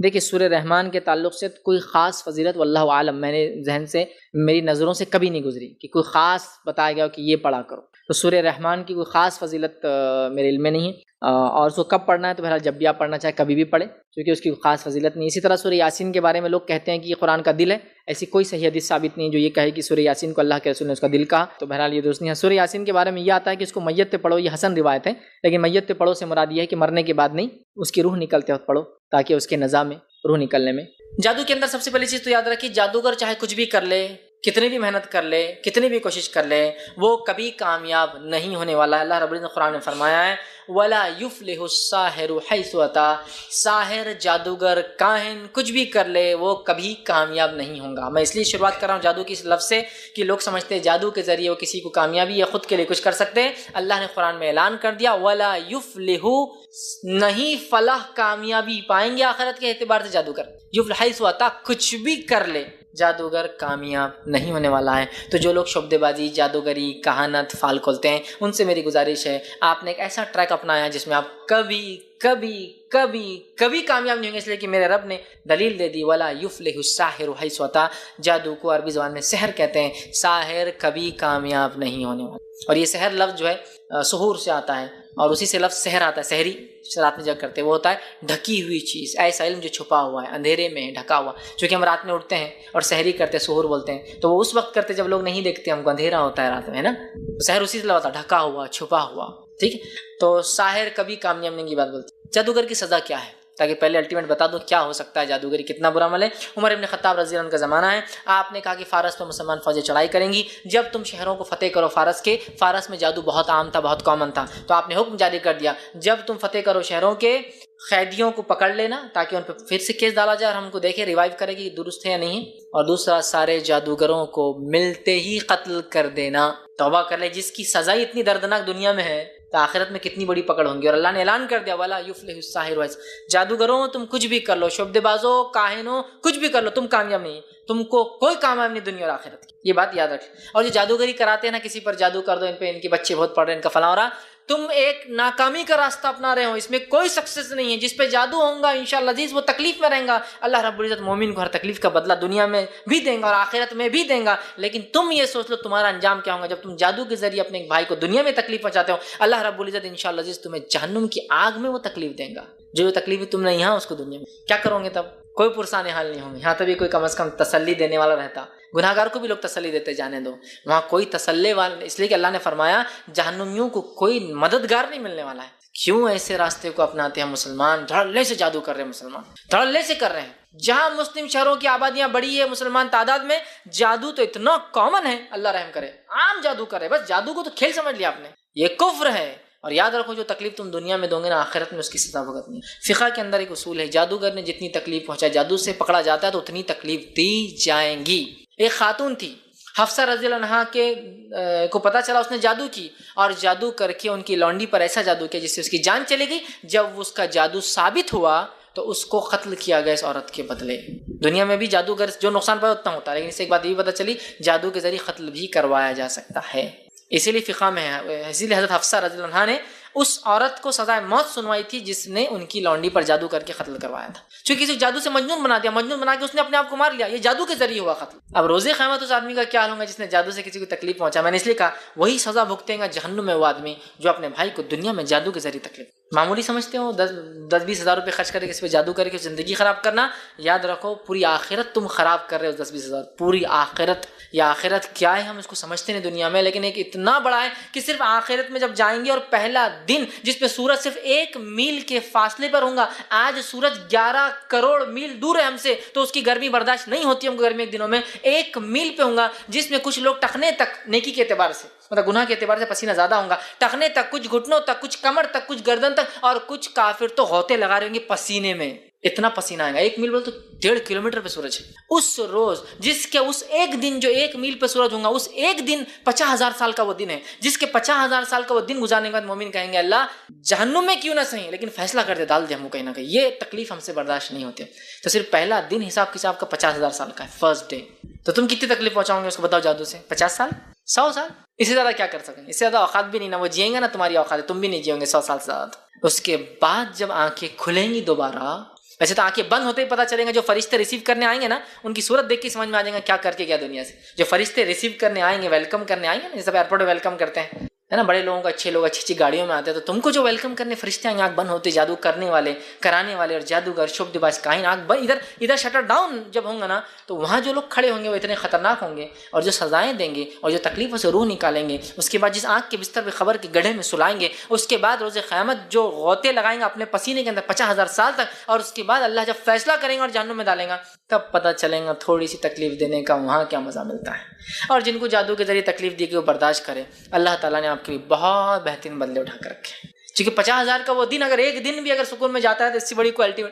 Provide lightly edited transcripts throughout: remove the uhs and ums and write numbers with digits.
دیکھیے سورہ رحمان کے تعلق سے کوئی خاص فضیلت واللہ عالم میں نے ذہن سے میری نظروں سے کبھی نہیں گزری کہ کوئی خاص بتایا گیا کہ یہ پڑھا کرو. تو سورہ رحمان کی کوئی خاص فضیلت میرے علم میں نہیں ہے، اور اس کو کب پڑھنا ہے تو بہرحال جب بھی آپ پڑھنا چاہے کبھی بھی پڑھے، کیونکہ اس کی کوئی خاص فضیلت نہیں. اسی طرح سورہ یاسین کے بارے میں لوگ کہتے ہیں کہ یہ قرآن کا دل ہے، ایسی کوئی صحیح حدیث ثابت نہیں جو یہ کہے کہ سورہ یاسین کو اللہ کے رسول نے اس کا دل کہا، تو بہرحال یہ درست نہیں ہے. سورہ یاسین کے بارے میں یہ آتا ہے کہ اس کو میت پہ پڑھو، یہ حسن روایت ہے، لیکن میت پہ پڑھو سے مراد یہ ہے کہ مرنے کے بعد نہیں، اس کی روح نکلتے وقت پڑھو تاکہ اس کے نظام میں روح نکلنے میں. جادو کے اندر سب سے پہلی چیز تو یاد رکھیے، جادوگر چاہے کچھ بھی کر لے، کتنی بھی محنت کر لے، کتنی بھی کوشش کر لے، وہ کبھی کامیاب نہیں ہونے والا ہے. اللہ رب العزت نے قرآن میں فرمایا ہے وَلَا يُفْلِحُ السَّاحِرُ حَيْثُ أَتَى، ساحر، جادوگر، کاہن کچھ بھی کر لے وہ کبھی کامیاب نہیں ہوں گا. میں اس لیے شروعات کر رہا ہوں جادو کی اس لفظ سے کہ لوگ سمجھتے ہیں جادو کے ذریعے وہ کسی کو کامیابی یا خود کے لیے کچھ کر سکتے ہیں. اللہ نے قرآن میں اعلان کر دیا وَلَا يُفْلِحُ، نہیں فلاح کامیابی پائیں گے آخرت کے اعتبار سے جادوگر. یفلح حیث أتى، کچھ بھی کر لے جادوگر کامیاب نہیں ہونے والا ہے. تو جو لوگ شعبدے بازی، جادوگری، کہانت، فال کھولتے ہیں، ان سے میری گزارش ہے آپ نے ایک ایسا ٹریک اپنایا ہے جس میں آپ کبھی کبھی کبھی کبھی کامیاب نہیں ہوں گے، اس لیے کہ میرے رب نے دلیل دے دی وَلَا يُفْلِحُ السَّاحِرُ حَيْثُ أَتَى. جادو کو عربی زبان میں سحر کہتے ہیں، ساحر کبھی کامیاب نہیں ہونے والا. اور یہ سحر لفظ جو ہے سحور سے آتا ہے، اور اسی سے لفظ سحر آتا ہے. سحری رات میں جگ کرتے وہ ہوتا ہے ڈھکی ہوئی چیز، ایسا علم جو چھپا ہوا ہے، اندھیرے میں ڈھکا ہوا. چونکہ ہم رات میں اٹھتے ہیں اور سحری کرتے ہیں، سحور بولتے ہیں، تو وہ اس وقت کرتے جب لوگ نہیں دیکھتے، ہم کو اندھیرا ہوتا ہے رات میں، ہے نا. سحر اسی سے ہوتا ہے ڈھکا ہوا، چھپا ہوا. ٹھیک ہے، تو ساحر کبھی کامیاب نہیں کی بات بولتے. جادوگر کی سزا کیا ہے، تاکہ پہلے الٹیمیٹ بتا دو کیا ہو سکتا ہے، جادوگری کتنا برا عمل ہے. عمر ابن خطاب رضی اللہ عنہ کا زمانہ ہے، آپ نے کہا کہ فارس پر مسلمان فوجیں چڑھائی کریں گی، جب تم شہروں کو فتح کرو فارس میں جادو بہت عام تھا، بہت کامن تھا، تو آپ نے حکم جاری کر دیا جب تم فتح کرو شہروں کے قیدیوں کو پکڑ لینا تاکہ ان پہ پھر سے کیس ڈالا جائے اور ہم کو دیکھے ریوائیو کرے کہ درست ہے یا نہیں. اور دوسرا، سارے جادوگروں کو ملتے ہی قتل کر دینا. توبہ کر لے، جس کی سزا اتنی دردناک دنیا میں ہے تو آخرت میں کتنی بڑی پکڑ ہوں گی. اور اللہ نے اعلان کر دیا وَلَا يُفْلِحُ السَّاحِرُ. جادوگروں تم کچھ بھی کر لو، شعبدے بازوں، کاہنوں، کچھ بھی کر لو، تم کامیاب نہیں، تم کو کوئی کامیاب نہیں دنیا اور آخرت کی. یہ بات یاد رکھ. اور جو جادوگری کراتے ہیں نا، کسی پر جادو کر دو، ان پہ ان کے بچے بہت پڑھ رہے ہیں، ان کا فلاں ہو رہا، تم ایک ناکامی کا راستہ اپنا رہے ہو، اس میں کوئی سکسیس نہیں ہے. جس پہ جادو ہوگا انشاءاللہ عزیز وہ تکلیف میں رہیں گا. اللہ رب العزت مومن کو ہر تکلیف کا بدلہ دنیا میں بھی دیں گا اور آخرت میں بھی دیں گا. لیکن تم یہ سوچ لو تمہارا انجام کیا ہوگا جب تم جادو کے ذریعے اپنے ایک بھائی کو دنیا میں تکلیف پہنچاتے ہو. اللہ رب العزت انشاءاللہ عزیز تمہیں جہنم کی آگ میں وہ تکلیف دیں گا، جو تکلیف تم نے یہاں اس کو دنیا میں. کیا کرو گے تب؟ کوئی پرسان حال نہیں ہوں گے. یہاں تبھی کوئی کم از کم تسلی دینے والا رہتا. گناہگار کو بھی لوگ تسلی دیتے جانے دو، وہاں کوئی تسلی والا، اس لیے کہ اللہ نے فرمایا جہنمیوں کو کوئی مددگار نہیں ملنے والا ہے. کیوں ایسے راستے کو اپناتے ہیں مسلمان؟ دھڑلے سے جادو کر رہے ہیں مسلمان، دھڑلے سے کر رہے ہیں. جہاں مسلم شہروں کی آبادیاں بڑی ہے مسلمان تعداد میں، جادو تو اتنا کامن ہے، اللہ رحم کرے، عام جادو کر رہے. بس جادو کو تو کھیل سمجھ لیا آپ نے، یہ کفر ہے. اور یاد رکھو جو تکلیف تم دنیا میں دو گے نا، آخرت میں اس کی سزا بھگتنی. فقہ کے اندر ایک اصول ہے، جادوگر نے جتنی تکلیف پہنچائے، جادو سے پکڑا جاتا ہے تو اتنی تکلیف دی جائیں گی. ایک خاتون تھی حفصہ رضی اللہ عنہا کے کو پتا چلا اس نے جادو کی، اور جادو کر کے ان کی لونڈی پر ایسا جادو کیا جس سے اس کی جان چلی گئی. جب اس کا جادو ثابت ہوا تو اس کو قتل کیا گیا اس عورت کے بدلے. دنیا میں بھی جادوگر جو نقصان پہنچا اتنا ہوتا ہے، لیکن اس سے ایک بات یہ بھی پتہ چلی جادو کے ذریعے قتل بھی کروایا جا سکتا ہے. اسی لیے فقہ میں ہے، اسی لیے حضرت حفصہ رضی اللہ عنہا نے اس عورت کو سزائے موت سنوائی تھی جس نے ان کی لونڈی پر جادو کر کے قتل کروایا تھا. چونکہ اسے جادو سے مجنون بنا دیا، مجنون بنا کے اس نے اپنے آپ کو مار لیا. یہ جادو کے ذریعے ہوا قتل. اب روز قیامت اس آدمی کا کیا حال ہوگا جس نے جادو سے کسی کو تکلیف پہنچا. میں نے اس لیے کہا وہی سزا بھگتیں گا جہنم میں وہ آدمی جو اپنے بھائی کو دنیا میں جادو کے ذریعے تکلیف. معمولی سمجھتے ہو 10-20 ہزار روپے خرچ کر کے کسی پہ جادو کر کے زندگی خراب کرنا. یاد رکھو پوری آخرت تم خراب کر رہے ہو. 10-20 ہزار پوری آخرت. یا آخرت کیا ہے ہم اس کو سمجھتے ہیں دنیا میں، لیکن ایک اتنا بڑا ہے کہ صرف آخرت میں جب جائیں گے اور پہلا دن جس پہ سورج صرف 1 میل کے فاصلے پر ہوگا. آج سورج 11 کروڑ میل دور ہے ہم سے، تو اس کی گرمی برداشت نہیں ہوتی ہم کو گرمی ایک دنوں میں. 1 میل پہ ہوگا جس میں کچھ لوگ ٹخنے تک نیکی کے اعتبار سے، مطلب گناہ کے اعتبار سے پسینہ زیادہ ہوگا، ٹخنے تک، کچھ گھٹنوں تک، کچھ کمر تک، کچھ گردن تک، اور کچھ کافر تو غوطے لگا رہے ہوں گے پسینے میں. اتنا پسینہ آئے گا. 1 میل بول تو 1.5 کلومیٹر پہ سورج ہے. اس روز جس کے اس ایک دن جو 1 میل پہ سورج ہوگا، اس ایک دن 50,000 سال کا وہ دن ہے، جس کے 50,000 سال کا وہ دن گزارنے کے بعد مومن کہیں گے اللہ جہنم میں کیوں نہ صحیح لیکن فیصلہ کر دے، ڈال دے ہم کو کہیں نہ کہیں، یہ تکلیف ہم سے برداشت نہیں ہوتی. تو صرف پہلا دن حساب کتاب کا 50,000 سال کا ہے، فرسٹ ڈے. تو تم کتنی تکلیف پہنچاؤ گے اس کو بتاؤ جادو سے؟ 50 سال، 100 سال؟ اس سے زیادہ کیا کر سکیں گے؟ اس سے زیادہ اوقات بھی نہیں، نہ وہ جئیں گے نہ تمہاری اوقات ہے، تم بھی نہیں جیو گے 100 سال سے زیادہ. اس کے بعد جب آنکھیں کھلیں گی دوبارہ ویسے تو آنکھیں بند ہوتے ہی پتہ چلیں گا، جو فرشتے ریسیو کرنے آئیں گے نا ان کی صورت دیکھ کے سمجھ میں آ جائے گا کیا کر کے گیا دنیا سے. جو فرشتے ریسیو کرنے آئیں گے، ویلکم کرنے آئیں گے نا، جیسے ایئرپورٹ میں ویلکم کرتے ہیں ہے نا، بڑے لوگوں کو، اچھے لوگ اچھی اچھی گاڑیوں میں آتے ہیں، تو تم کو جو ویلکم کرنے فرشتے آئیں گے آنکھ بند ہوتے، جادو کرنے والے، کرانے والے اور جادوگر، شبھ باز کاہن، آنکھ بند، ادھر شٹر ڈاؤن جب ہوں گا نا، تو وہاں جو لوگ کھڑے ہوں گے وہ اتنے خطرناک ہوں گے، اور جو سزائیں دیں گے اور جو تکلیفوں سے روح نکالیں گے، اس کے بعد جس آنکھ کے بستر پہ خبر کے گڑھے میں سلائیں گے، اس کے بعد روز قیامت جو غوطے لگائیں گے اپنے پسینے کے اندر 50,000 سال تک، اور اس کے بعد اللہ جب فیصلہ کریں گے اور جہنم میں ڈالیں گا، تب پتہ چلیں گا تھوڑی سی تکلیف دینے کا وہاں کیا مزہ ملتا ہے. اور جن کو جادو کے ذریعے تکلیف دی کہ وہ برداشت کرے، اللہ تعالیٰ نے آپ کے لیے بہت بہترین بدلے اٹھا کر رکھے. چونکہ 50,000 کا وہ دن، اگر ایک دن بھی اگر سکون میں جاتا ہے تو اس سے بڑی کوالٹی.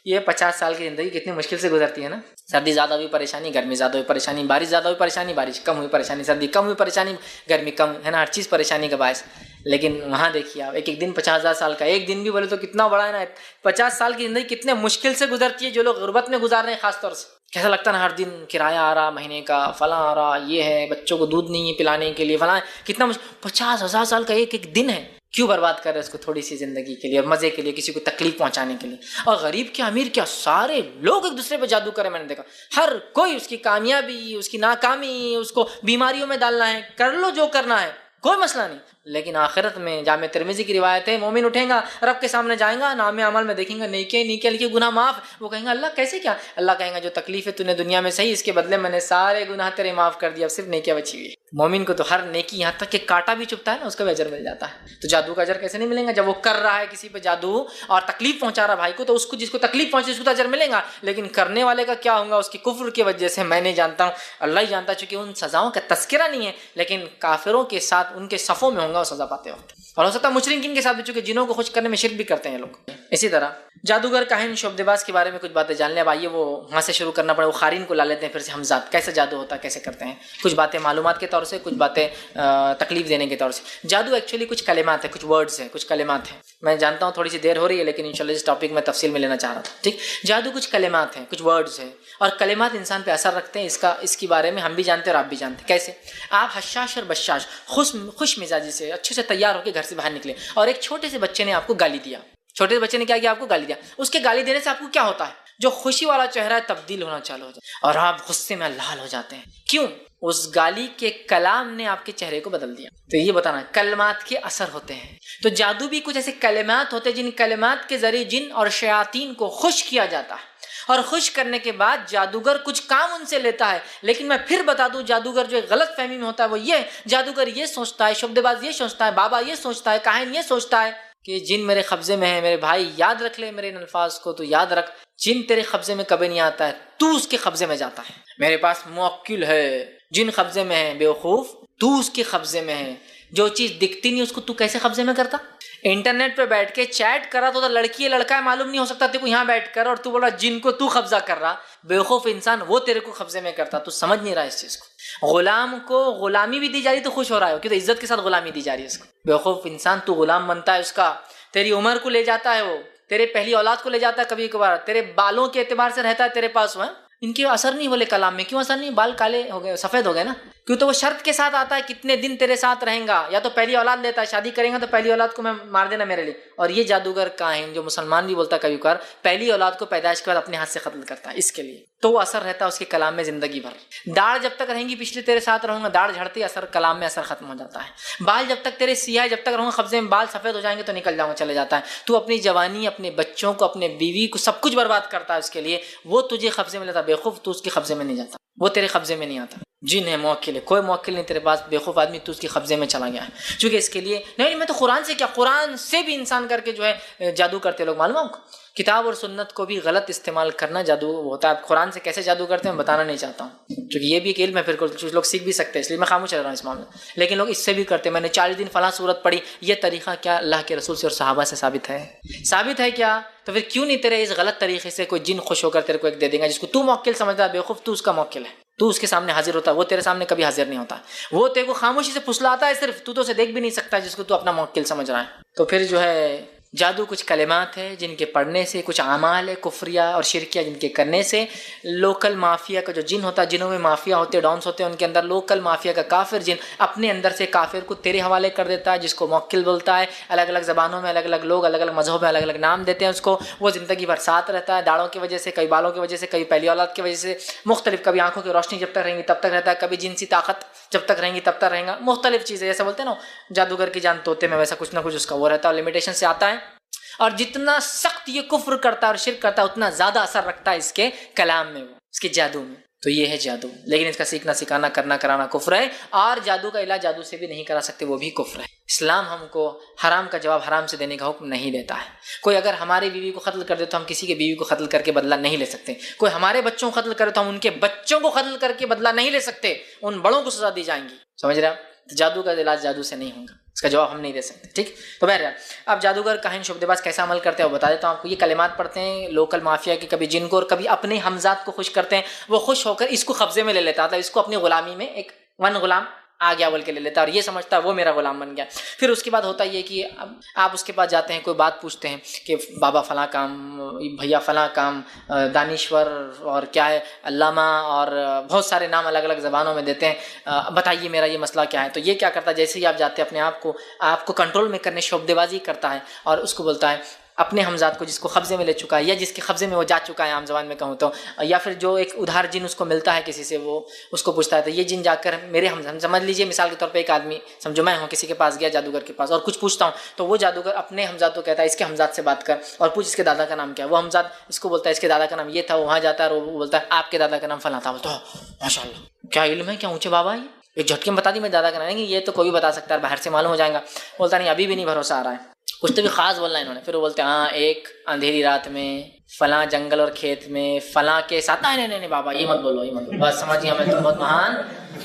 یہ 50 سال کی زندگی کتنی مشکل سے گزرتی ہے نا. سردی زیادہ ہوئی پریشانی، گرمی زیادہ ہوئی پریشانی، بارش زیادہ ہوئی پریشانی، بارش کم ہوئی پریشانی، سردی کم ہوئی پریشانی، گرمی کم، ہے نا، ہر چیز پریشانی کا باعث. لیکن وہاں دیکھیے آپ، ایک دن 50,000 سال کا، ایک دن بھی بولے تو کتنا بڑا ہے نا. 50 سال کی زندگی کتنے مشکل سے گزرتی ہے جو لوگ غربت میں گزار رہے ہیں خاص طور سے. کیسا لگتا ہے نا، ہر دن کرایہ آ رہا مہینے کا، فلاں آ رہا، یہ ہے، بچوں کو دودھ نہیں ہے پلانے کے لیے، فلاں، کتنا 50,000 سال کا ایک دن ہے. کیوں برباد کر رہے ہیں اس کو تھوڑی سی زندگی کے لیے اور مزے کے لیے، کسی کو تکلیف پہنچانے کے لیے. اور غریب کیا امیر کیا، سارے لوگ ایک دوسرے پہ جادو کرے. میں نے دیکھا ہر کوئی اس کی کامیابی، اس کی ناکامی، اس کو بیماریوں میں ڈالنا ہے، کر لو جو کرنا ہے، کوئی مسئلہ نہیں. لیکن آخرت میں جامع ترمذی کی روایت ہے، مومن اٹھیں گا، رب کے سامنے جائیں گا، نام اعمال میں دیکھیں گا نیکے لکھے، گناہ معاف. وہ کہیں گا اللہ کیسے کیا؟ اللہ کہیں گا جو تکلیف ہے تو نے دنیا میں سہی، اس کے بدلے میں نے سارے گناہ تیرے معاف کر دیا، اب صرف نیکیاں بچی ہوئی. مومن کو تو ہر نیکی، یہاں تک کہ کانٹا بھی چبھتا ہے نا، اس کا بھی اجر مل جاتا ہے. تو جادو کا اجر کیسے نہیں ملے گا؟ جب وہ کر رہا ہے کسی پہ جادو اور تکلیف پہنچا رہا بھائی کو، تو اس کو، جس کو تکلیف پہنچے اس کو تو اجر ملے گا، لیکن کرنے والے کا کیا ہوگا؟ اس کی کفر کی وجہ سے میں نہیں جانتا ہوں، اللہ ہی جانتا، چونکہ ان سزاؤں کا تذکرہ نہیں ہے، لیکن کافروں کے ساتھ ان کے صفوں میں ہوں گا وہ سزا پاتے وقت. اور ہو سکتا ہے مشرکین کے ساتھ بھی، چونکہ جنوں کو خوش کرنے میں شرک بھی کرتے ہیں لوگ. اسی طرح جادوگر، کاہن، شعبدہباز کے بارے میں کچھ باتیں جان لیں. اب آئیے وہ وہاں سے شروع کرنا پڑے، وہ قارئین کو لا لیتے ہیں پھر سے ہم ذات، کیسے جادو ہوتا ہے، کیسے کرتے ہیں. کچھ باتیں معلومات کے طور سے، کچھ باتیں تکلیف دینے کے طور سے. جادو ایکچولی کچھ کلمات ہیں، کچھ ورڈز ہیں، کچھ کلمات ہیں. میں جانتا ہوں تھوڑی سی دیر ہو رہی ہے، لیکن انشاءاللہ اس ٹاپک میں تفصیل میں لینا چاہ رہا تھا. ٹھیک، جادو کچھ کلمات ہیں، کچھ ورڈز ہیں، اور کلمات انسان پہ اثر رکھتے ہیں. اس کے بارے میں ہم بھی جانتے ہیں اور آپ بھی جانتے ہیں. کیسے؟ آپ حشاش اور بشاش، خوش مزاجی سے اچھے سے تیار ہو کے گھر سے باہر نکلے، اور ایک چھوٹے سے بچے نے آپ کو گالی دیا. چھوٹے سے بچے نے کیا کیا؟ آپ کو گالی دیا. اس کے گالی دینے سے آپ کو کیا ہوتا ہے؟ جو خوشی والا چہرہ ہے تبدیل ہونا چالو ہو جاتا ہے، اور آپ غصے میں لال ہو جاتے ہیں. کیوں؟ اس گالی کے کلام نے آپ کے چہرے کو بدل دیا. تو یہ بتانا، کلمات کے اثر ہوتے ہیں. تو جادو بھی کچھ ایسے کلمات ہوتے ہیں جن کلمات کے ذریعے جن اور شیاطین کو خوش کیا جاتا ہے، اور خوش کرنے کے بعد جادوگر کچھ کام ان سے لیتا ہے. لیکن میں پھر بتا دوں، جادوگر جو غلط فہمی میں ہوتا ہے وہ یہ، جادوگر یہ سوچتا ہے، شبدباز یہ سوچتا ہے، بابا یہ سوچتا ہے، کاہن یہ سوچتا ہے کہ جن میرے قبضے میں ہے. میرے بھائی یاد رکھ لے میرے ان الفاظ کو، تو یاد رکھ، جن تیرے قبضے میں کبھی نہیں آتا ہے، تو اس کے قبضے میں جاتا ہے. میرے پاس موکل ہے، جن قبضے میں ہے بیوقوف، تو اس کے قبضے میں ہے. جو چیز دکھتی نہیں اس کو تو کیسے قبضے میں کرتا؟ انٹرنیٹ پہ بیٹھ کے چیٹ کرا تو لڑکی ہے لڑکا ہے معلوم نہیں ہو سکتا تیرے کو، یہاں بیٹھ کر، اور تو بولا جن کو تو قبضہ کر رہا. بیوقوف انسان، وہ تیرے کو قبضے میں کرتا، تو سمجھ نہیں رہا اس چیز کو. غلام کو غلامی بھی دی جا رہی تو خوش ہو رہا ہے، کیونکہ عزت کے ساتھ غلامی دی جا رہی ہے اس کو. بیوقوف انسان، تو غلام بنتا ہے اس کا، تیری عمر کو لے جاتا ہے، وہ تیرے پہلی اولاد کو لے جاتا ہے، کبھی کبھار تیرے بالوں کے اعتبار سے رہتا ہے تیرے پاس. وہ ان کے اثر نہیں بولے کلام میں. کیوں اثر نہیں؟ بال کالے ہو گئے، سفید ہو گئے نا. کیوں؟ تو وہ شرط کے ساتھ آتا ہے کتنے دن تیرے ساتھ رہیں گا، یا تو پہلی اولاد لیتا ہے، شادی کریں گا تو پہلی اولاد کو میں مار دینا میرے لیے. اور یہ جادوگر کاہن جو مسلمان بھی بولتا ہے کبھی کبھار، پہلی اولاد کو پیدائش کے بعد اپنے ہاتھ سے قتل کرتا ہے اس کے لیے. تو وہ اثر رہتا ہے اس کے کلام میں زندگی بھر. داڑھ جب تک رہیں گی پچھلے تیرے ساتھ رہوں گا، داڑھ جھڑتی، اثر کلام میں اثر ختم ہو جاتا ہے. بال جب تک تیرے سیاہ، جب تک رہوں گا قبضے میں، بال سفید ہو جائیں گے تو نکل جاؤں گا، چلے جاتا ہے. تو اپنی جوانی، اپنے بچوں کو، اپنے بیوی کو، سب کچھ برباد کرتا ہے اس کے لیے. وہ تجھے قبضے میں لیتا. بیوقوف، تو اس کے قبضے میں نہیں جاتا، وہ تیرے قبضے میں نہیں آتا. جن ہے، موکل ہے، کوئی موکل نہیں تیرے پاس. بیوقوف آدمی تو اس کے قبضے میں چلا گیا ہے، چونکہ اس کے لیے نہیں. میں تو قرآن سے کیا، قرآن سے بھی انسان کر کے جو ہے جادو کرتے لوگ، معلوم ہے. کتاب اور سنت کو بھی غلط استعمال کرنا جادو ہوتا ہے. قرآن سے کیسے جادو کرتے ہیں بتانا نہیں چاہتا ہوں، کیونکہ یہ بھی ایک علم ہے، پھر کچھ لوگ سیکھ بھی سکتے ہیں، اس لیے میں خاموش رہ رہا ہوں اس معاملے. لیکن لوگ اس سے بھی کرتے ہیں. میں نے 40 دن فلاں صورت پڑھی، یہ طریقہ کیا اللہ کے رسول سے اور صحابہ سے ثابت ہے؟ ثابت ہے کیا؟ تو پھر کیوں نہیں تیرے اس غلط طریقے سے کوئی جن خوش ہو کر تیرے کو ایک دے دے گا جس کو تو موکل سمجھتا ہے؟ بیوقوف، تو اس کا موکل ہے، تو اس کے سامنے حاضر ہوتا ہے، وہ تیرے سامنے کبھی حاضر نہیں ہوتا. وہ تیرے کو خاموشی سے پھسلاتا ہے صرف، تو اسے دیکھ بھی نہیں سکتا جس کو تو اپنا موکل سمجھ رہا ہے. تو پھر جو ہے جادو کچھ کلمات ہیں جن کے پڑھنے سے، کچھ اعمال ہے کفریہ اور شرکیہ جن کے کرنے سے لوکل مافیا کا جو جن ہوتا ہے، جنوں میں مافیا ہوتے ہیں، ڈانس ہوتے ہیں، ان کے اندر لوکل مافیا کا کافر جن اپنے اندر سے کافر کو تیرے حوالے کر دیتا ہے، جس کو موکل بولتا ہے، الگ الگ زبانوں میں الگ الگ لوگ الگ الگ مذہب میں الگ الگ نام دیتے ہیں اس کو، وہ زندگی بھر ساتھ رہتا ہے، داڑھوں کی وجہ سے، کئی بالوں کی وجہ سے، کئی پہلی اولاد کی وجہ سے مختلف، کبھی آنکھوں کی روشنی جب تک رہیں گی تب تک رہتا ہے، کبھی جنسی طاقت جب تک رہیں گی تب تک رہیں گا، مختلف چیزیں، جیسے بولتے ہیں نا جادوگر کی جان طوطے میں، ویسا کچھ نہ کچھ اس کا وہ رہتا ہے اور لمیٹیشن سے آتا ہے. اور جتنا سخت یہ کفر کرتا ہے اور شرک کرتا ہے اتنا زیادہ اثر رکھتا ہے اس کے کلام میں، وہ اس کے جادو میں. تو یہ ہے جادو، لیکن اس کا سیکھنا سکھانا کرنا کرانا کفر ہے، اور جادو کا علاج جادو سے بھی نہیں کرا سکتے، وہ بھی کفر ہے. اسلام ہم کو حرام کا جواب حرام سے دینے کا حکم نہیں دیتا ہے. کوئی اگر ہماری بیوی کو قتل کر دے تو ہم کسی کی بیوی کو قتل کر کے بدلہ نہیں لے سکتے. کوئی ہمارے بچوں کو قتل کرے تو ہم ان کے بچوں کو قتل کر کے بدلہ نہیں لے سکتے، ان بڑوں کو سزا دی جائیں گی. سمجھ رہے آپ؟ جادو کا علاج جادو سے نہیں ہوگا، اس کا جواب ہم نہیں دے سکتے. ٹھیک، تو بہرحال اب جادوگر کاہن شعبدے باز کیسا عمل کرتے ہیں وہ بتا دیتا ہوں آپ کو. یہ کلمات پڑھتے ہیں لوکل مافیا کے، کبھی جن کو اور کبھی اپنے ہمزاد کو خوش کرتے ہیں، وہ خوش ہو کر اس کو قبضے میں لے لیتا تھا، اس کو اپنی غلامی میں ایک غلام آ گیا بول کے لے لیتا ہے، اور یہ سمجھتا ہے وہ میرا غلام بن گیا. پھر اس کے بعد ہوتا یہ کہ اب آپ اس کے پاس جاتے ہیں، کوئی بات پوچھتے ہیں کہ بابا فلاں کام، بھیا فلاں کام، دانشور اور کیا ہے علامہ، اور بہت سارے نام الگ الگ زبانوں میں دیتے ہیں، بتائیے میرا یہ مسئلہ کیا ہے. تو یہ کیا کرتا ہے، جیسے ہی آپ جاتے ہیں اپنے آپ کو کنٹرول میں کرنے شعبدے بازی کرتا ہے، اور اس کو بولتا ہے اپنے ہمزاد کو جس کو قبضے میں لے چکا ہے یا جس کے قبضے میں وہ جا چکا ہے عام زبان میں کہوں تو، یا پھر جو ایک ادھار جن اس کو ملتا ہے کسی سے، وہ اس کو پوچھتا ہے تو یہ جن جا کر میرے ہم سمجھ لیجیے مثال کے طور پہ ایک آدمی سمجھو میں ہوں کسی کے پاس گیا جادوگر کے پاس اور کچھ پوچھتا ہوں، تو وہ جادوگر اپنے ہمزاد کو کہتا ہے اس کے ہمزاد سے بات کر اور پوچھ اس کے دادا کا نام کیا ہے. وہ ہمزاد اس کو بولتا ہے اس کے دادا کا نام یہ تھا، وہاں جاتا ہے اور وہ بولتا ہے آپ کے دادا کا نام فلاں تھا. بولتا ہے ماشاء اللہ کیا علم ہے، کیا اونچے بابا ہے، ایک جھٹکے میں بتا دی میں دادا کا نام نہیں، یہ تو کوئی بھی بتا سکتا ہے، باہر سے معلوم ہو جائے گا. بولتا نہیں ابھی بھی نہیں بھروسہ آ رہا ہے، کچھ تو بھی خاص بولنا ہے انہوں نے. پھر وہ بولتے ہیں ہاں ایک اندھیری رات میں فلاں جنگل اور کھیت میں فلاں کے ساتھ، نہیں بابا یہ مت بولو، یہ مت بولو، بس سمجھ گیا میں تم بہت مہان،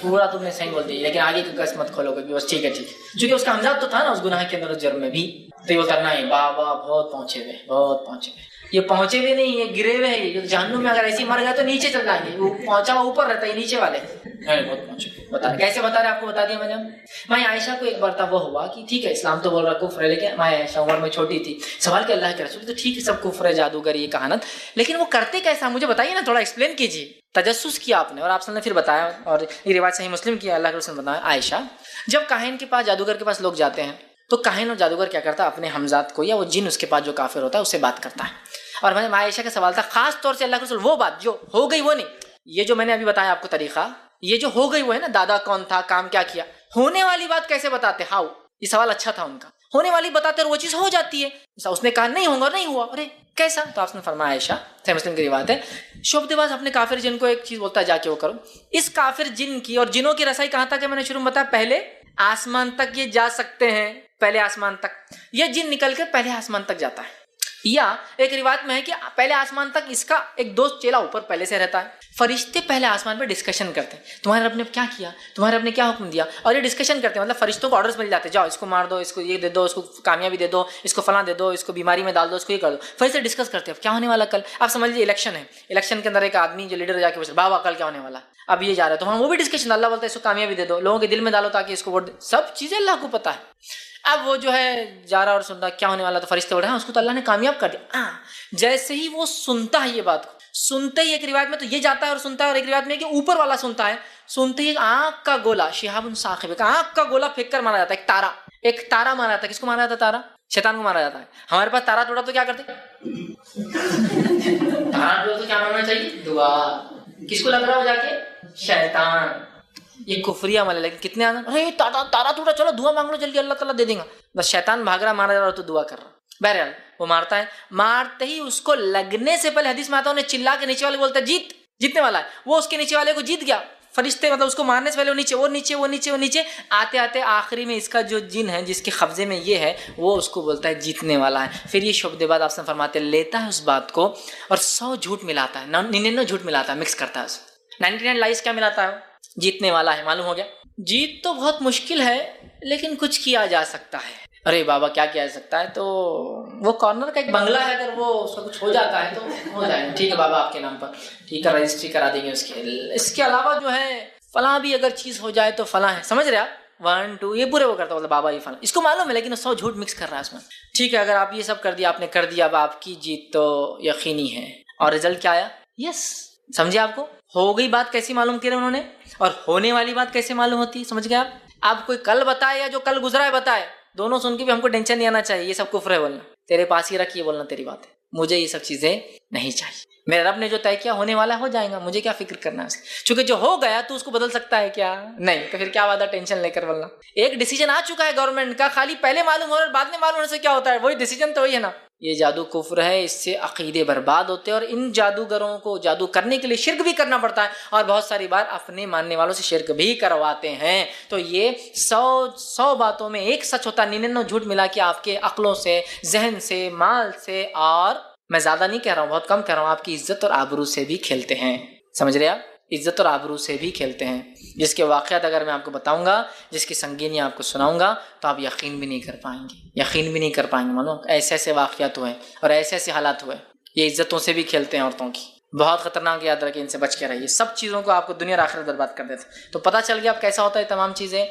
پورا تم نے صحیح بول دی، لیکن آگے کی قسم مت کھولو گے. بس ٹھیک ہے چونکہ اس کا ہمزاد تو تھا نا اس گناہ کے اندر اس جرم میں بھی. تو یہ بولتا نہیں بابا بہت پہنچے ہوئے، یہ پہنچے ہوئے نہیں، یہ گرے ہوئے ہیں، یہ جہنم میں اگر ایسے ہی مر گیا تو نیچے چل جائیں گے، وہ پہنچا ہوا اوپر رہتا ہے نیچے والے. بہت پہنچے بتا رہے کیسے بتا رہے آپ کو بتا دیا میں نے. ماں عائشہ کو ایک بار تھا وہ ہوا کہ ٹھیک ہے اسلام تو بول رہا کفر ہے، لیکن ماں عائشہ عمر میں چھوٹی تھی، سوال کہ اللہ کے رسول تو ٹھیک ہے سب کفر ہے جادوگر یہ کہانت، لیکن وہ کرتے کیسا مجھے بتائیے نا، تھوڑا ایکسپلین کیجیے. تجسس کیا آپ نے اور آپ نے پھر بتایا، اور یہ روایت صحیح مسلم کی اللہ کے رسول نے بتایا. عائشہ جب کاہن کے پاس جادوگر کے پاس لوگ جاتے ہیں تو کاہن اور جادوگر کیا کرتا ہے اپنے ہمزاد کو یا وہ جن اس کے پاس جو کافر ہوتا ہے اس سے بات کرتا ہے. اور میں عائشہ کا سوال تھا خاص طور سے اللہ کے رسول وہ بات جو ہو گئی وہ نہیں، یہ جو میں نے ابھی بتایا آپ کو طریقہ، یہ جو ہو گئی وہ ہے نا دادا کون تھا کام کیا کیا، ہونے والی بات کیسے بتاتے. ہاؤ، یہ سوال اچھا تھا ان کا، ہونے والی بتاتے اور وہ چیز ہو جاتی ہے. اس نے کہا نہیں ہوگا نہیں ہوا، ارے کیسا؟ تو آپ نے فرمایا عائشہ صحیح مسلم کی روایت ہے شعبدے باز اپنے کافر جن کو ایک چیز بولتا ہے جا کے وہ کرو. اس کافر جن کی اور جنوں کی رسائی کہاں تک ہے میں نے شروع میں بتایا، پہلے آسمان تک یہ جا سکتے ہیں، پہلے آسمان تک یہ جن نکل کر پہلے آسمان تک جاتا ہے. یا ایک روایت میں ہے کہ پہلے آسمان تک اس کا ایک دوست چیلا اوپر پہلے سے رہتا ہے. فرشتے پہلے آسمان پہ ڈسکشن کرتے ہیں تمہارے رب نے کیا کیا، تمہارے رب نے کیا حکم دیا، اور یہ ڈسکشن کرتے ہیں مطلب فرشتوں کو آرڈرز مل جاتے ہیں، جاؤ اس کو مار دو، اس کو یہ دے دو، اس کو کامیابی دے دو، اس کو فلاں دے دو، اس کو بیماری میں ڈال دو، اس کو یہ کر دو. فرشتے ڈسکس کرتے ہیں کیا ہونے والا کل. آپ سمجھ لیجیے الیکشن ہے، الیکشن کے اندر ایک آدمی جو لیڈر جا کے پوچھ بابا کل کیا ہونے والا، اب یہ جا رہا ہے تو ہم وہ بھی ڈسکشن، اللہ بولتا ہے اس کو کامیابی دے دو، لوگوں کے دل میں ڈالو تاکہ اس کو ووٹ دے. سب چیزیں اللہ کو پتہ ہے. اب وہ جو ہے جا رہا اور سن رہا کیا ہونے والا، تو فرشتے بول رہے ہیں اس کو تو اللہ نے کامیاب کر دیا. جیسے ہی وہ سنتا ہے یہ بات کو، سنتے ہی ایک روایت میں تو یہ جاتا ہے اور سنتا ہے، اور ایک روایت میں کہ اوپر والا سنتا ہے، سنتے ہی آنکھ کا گولا شہاب ثاقب، آنکھ کا گولا پھینک کر مارا جاتا ہے. ایک تارا مارا جاتا ہے. کس کو مارا جاتا ہے؟ تارا شیطان کو مارا جاتا ہے. ہمارے پاس تارا ٹوٹا تو کیا کرتے؟ تارا ٹوٹا تو کیا ماننا چاہیے؟ دعا. کس کو لگ رہا ہو جا کے؟ شیطان. یہ کفری عمل ہے، لیکن کتنے آنا تارا ٹوٹا چلو دعا مانگ لو جلدی اللہ تعالیٰ دے دیں گا. بس شیطان بھاگ رہا مارا جا رہا تو دعا کر رہا. بہرحال وہ مارتا ہے، مارتے ہی اس کو لگنے سے پہلے حدیث میں آتا ہے انہیں چلا کے نیچے والے بولتا ہے جیتنے والا ہے. وہ اس کے نیچے والے کو جیت گیا. فرشتے مطلب اس کو مارنے سے پہلے وہ نیچے آتے آتے آخری میں اس کا جو جن ہے جس کے قبضے میں یہ ہے وہ اس کو بولتا ہے جیتنے والا ہے. پھر یہ شعبدے بعد آپ سے فرماتے لیتا ہے اس بات کو اور 100 جھوٹ ملاتا ہے، 99 جھوٹ ملاتا ہے، مکس کرتا ہے اس 99 لائز کیا ملاتا ہے، جیتنے والا ہے. معلوم ہو گیا جیت تو بہت مشکل ہے لیکن کچھ کیا جا سکتا ہے. ارے بابا کیا کیا جا سکتا ہے؟ تو وہ کارنر کا ایک بنگلہ ہے، اگر وہ اس کا کچھ ہو جاتا ہے تو ہو جائے گا. ٹھیک ہے بابا آپ کے نام پر ٹھیک ہے رجسٹری کرا دیں گے اس کے علاوہ جو ہے فلاں بھی اگر چیز ہو جائے تو فلاں ہے. سمجھ رہے آپ؟ 1 2 یہ پورے وہ کرتا ہے بابا یہ فلاں، اس کو معلوم ہے لیکن 100 جھوٹ مکس کر رہا ہے اس میں. ٹھیک ہے، اگر آپ یہ سب کر دیا، آپ نے کر دیا، اب آپ کی جیت تو یقینی ہے. اور رزلٹ کیا آیا؟ یس. سمجھے؟ آپ کو ہو گئی بات کیسی معلوم کی انہوں نے، اور ہونے والی بات کیسے معلوم ہوتی ہے؟ سمجھ گئے آپ؟ آپ کوئی کل بتائے یا جو کل گزرا ہے بتائے، دونوں سن کے بھی ہم کو ٹینشن نہیں آنا چاہیے. یہ سب کفر ہے بولنا، تیرے پاس ہی رکھ، یہ بولنا تیری بات ہے. مجھے یہ سب چیزیں نہیں چاہیے. میرے رب نے جو طے کیا ہونے والا ہو جائے گا، مجھے کیا فکر کرنا ہے اس کی. چونکہ جو ہو گیا تو اس کو بدل سکتا ہے کیا؟ نہیں. تو پھر کیا وعدہ ٹینشن لے کر بولنا. ایک ڈیسیجن آ چکا ہے گورنمنٹ کا، خالی پہلے معلوم ہو اور بعد میں معلوم ہونے سے کیا ہوتا ہے؟ وہی ڈیسیجن تو وہی ہے نا. یہ جادو کفر ہے، اس سے عقیدے برباد ہوتے ہیں، اور ان جادوگروں کو جادو کرنے کے لیے شرک بھی کرنا پڑتا ہے، اور بہت ساری بار اپنے ماننے والوں سے شرک بھی کرواتے ہیں. تو یہ 100 باتوں میں ایک سچ ہوتا ہے، 99 جھوٹ ملا کے آپ کے عقلوں سے، ذہن سے، مال سے، اور میں زیادہ نہیں کہہ رہا ہوں، بہت کم کہہ رہا ہوں، آپ کی عزت اور آبرو سے بھی کھیلتے ہیں. سمجھ رہے آپ؟ عزت اور آبرو سے بھی کھیلتے ہیں، جس کے واقعات اگر میں آپ کو بتاؤں گا، جس کی سنگینی آپ کو سناؤں گا، تو آپ یقین بھی نہیں کر پائیں گے، یقین بھی نہیں کر پائیں گے. معلوم ایسے ایسے واقعات ہوئے اور ایسے ایسے حالات ہوئے. یہ عزتوں سے بھی کھیلتے ہیں عورتوں کی، بہت خطرناک. یاد رکھیں، ان سے بچ کے رہیے. سب چیزوں کو آپ کو دنیا اور آخرت برباد کر دیتے. تو پتہ چل گیا اب کیسا ہوتا ہے تمام چیزیں،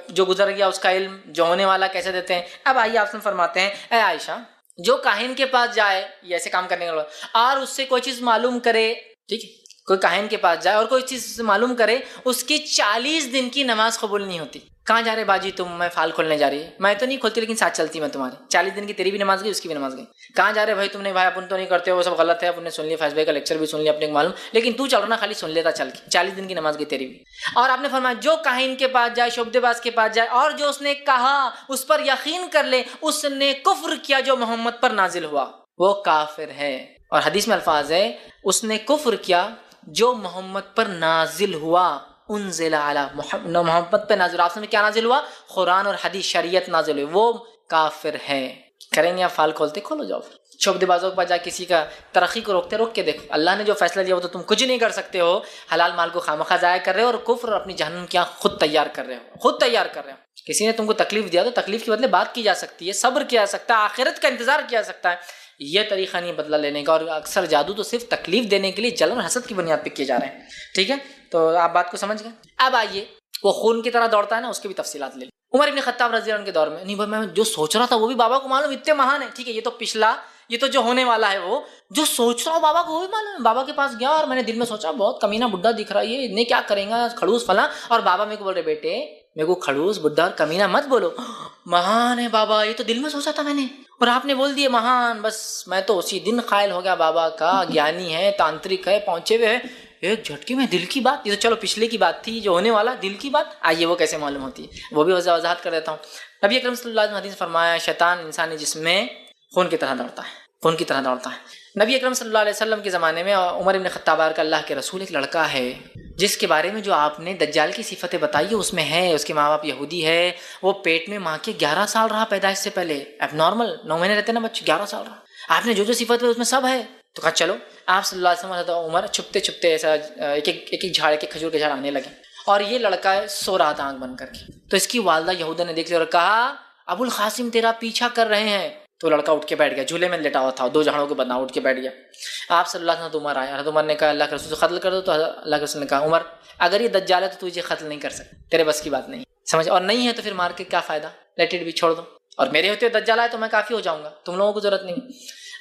جو گزر گیا اس کا علم، جو ہونے والا کیسے دیتے ہیں. اب آئیے آپ سے فرماتے ہیں، اے عائشہ، جو کاہن کے پاس جائے، یہ ایسے کام کرنے والا، اور اس سے کوئی چیز معلوم کرے، ٹھیک ہے، کوئی کاہن کے پاس جائے اور کوئی چیز معلوم کرے، اس کی 40 دن کی نماز قبول نہیں ہوتی. کہاں جا رہے باجی تم؟ میں فال کھولنے جا رہی ہے. میں تو نہیں کھولتی لیکن ساتھ چلتی میں تمہارے. 40 دن کی تیری بھی نماز گئی، اس کی بھی نماز گئی. کہاں جا رہے بھائی تم نے؟ بھائی اپن تو نہیں کرتے، وہ سب غلط ہے، اپن نے سن لیا، فیض بھائی کا لیکچر بھی سن لیا اپنے کو معلوم، لیکن تو چل رہا خالی سن لیتا چل کے. 40 دن کی نماز گئی تیری بھی. اور آپ نے فرمایا جو کاہن کے پاس جائے، شعبدے باز کے پاس جائے، اور جو اس نے کہا اس پر یقین کر لے، اس نے کفر کیا جو محمد پر نازل ہوا، وہ کافر ہے. اور حدیث میں الفاظ ہے، اس نے کفر کیا جو محمد پر نازل ہوا. انزل علی محمد پہ نازل، آپ سے کیا نازل ہوا؟ قرآن اور حدیث، شریعت نازل ہوئی، وہ کافر ہے. کریں گے آپ فال کھولتے؟ کھولو جاؤ. شعبدے بازوں کے پاس جا کسی کا ترقی کو روکتے، روک کے دیکھو. اللہ نے جو فیصلہ لیا وہ تو تم کچھ نہیں کر سکتے ہو. حلال مال کو خامخواہ ضائع کر رہے ہو، اور کفر اور اپنی جہنم کیا خود تیار کر رہے ہو، خود تیار کر رہے ہو. کسی نے تم کو تکلیف دیا تو تکلیف کے بدلے بات کی جا سکتی ہے، صبر کیا جا سکتا ہے، آخرت کا انتظار کیا جا سکتا ہے. یہ طریقہ نہیں بدلہ لینے کا. اور اکثر جادو تو صرف تکلیف دینے کے لیے، جلن اور حسد کی بنیاد پہ کیے جا رہے ہیں. ٹھیک ہے، تو آپ بات کو سمجھ گئے. اب آئیے، وہ خون کی طرح دوڑتا ہے نا، اس کی بھی تفصیلات لے لیں. عمر ابن خطاب رضی اللہ عنہ کے دور میں، نہیں بھائی میں جو سوچ رہا تھا وہ بھی بابا کو معلوم، اتنے مہان ہے. ٹھیک ہے، یہ تو پچھلا، یہ تو جو ہونے والا ہے، وہ جو سوچ رہا ہوں بابا کو وہ بھی معلوم ہے. بابا کے پاس گیا اور میں نے دل میں سوچا بہت کمینہ بڈھا دکھ رہا ہے، یہ اتنے کیا کریں گا، کھڑوس فلاں. اور بابا میرے کو بول رہے بیٹے میرے کو کھڑوس بڈھا اور کمینہ مت بولو، مہان ہے بابا. یہ تو دل میں سوچا تھا میں نے، اور آپ نے بول دیے مہان. بس میں تو اسی دن قائل ہو گیا بابا کا، گیانی ہے، تانترک ہے، پہنچے ہوئے ہے. ایک جھٹکے میں دل کی بات، یہ تو چلو پچھلے کی بات تھی، جو ہونے والا دل کی بات. آئیے وہ کیسے معلوم ہوتی ہے وہ بھی وضاحت کر دیتا ہوں. نبی اکرم صلی اللہ علیہ وسلم نے فرمایا، شیطان انسانی جسم میں خون کی طرح دوڑتا ہے، خون کی طرح دوڑتا ہے. نبی اکرم صلی اللہ علیہ وسلم کے زمانے میں عمر ابن خطاب کا اللہ کے رسول، ایک لڑکا ہے جس کے بارے میں جو آپ نے دجال کی صفتیں بتائی ہے اس میں ہے، اس کے ماں باپ یہودی ہے، وہ پیٹ میں ماں کے 11 سال رہا پیدائش سے پہلے، اب نارمل 9 مہینے رہتے نا بچے، 11 سال رہا. آپ نے جو صفت ہے اس میں سب ہے. تو کہا چلو. آپ صلی اللہ علیہ وسلم حضرت عمر چھپتے چھپتے ایسا ایک جھاڑ کے کھجور کے جھاڑ آنے لگے، اور یہ لڑکا سو رہا تھا آنکھ بند کر کے. تو اس کی والدہ یہودا نے دیکھ لیا اور کہا ابو القاسم تیرا پیچھا کر رہے ہیں. تو لڑکا اٹھ کے بیٹھ گیا، جھولے میں لیٹا ہوا تھا، 2 جھاڑوں کے بدنا اٹھ کے بیٹھ گیا. آپ صلی اللہ علیہ وسلم عمر آئے، حضرت عمر نے کہا اللہ کے رسول سے قتل کر دو. تو اللہ کے رسول نے کہا عمر اگر یہ دجال ہے تو تجھے قتل نہیں کر سکتے، تیرے بس کی بات نہیں، سمجھ، اور نہیں ہے تو پھر مار کے کیا فائدہ، لیٹ اٹ بھی، چھوڑ دو. اور میرے ہوتے ہوئے دجال آئے تو میں کافی ہو جاؤں گا، تم لوگوں کو ضرورت نہیں.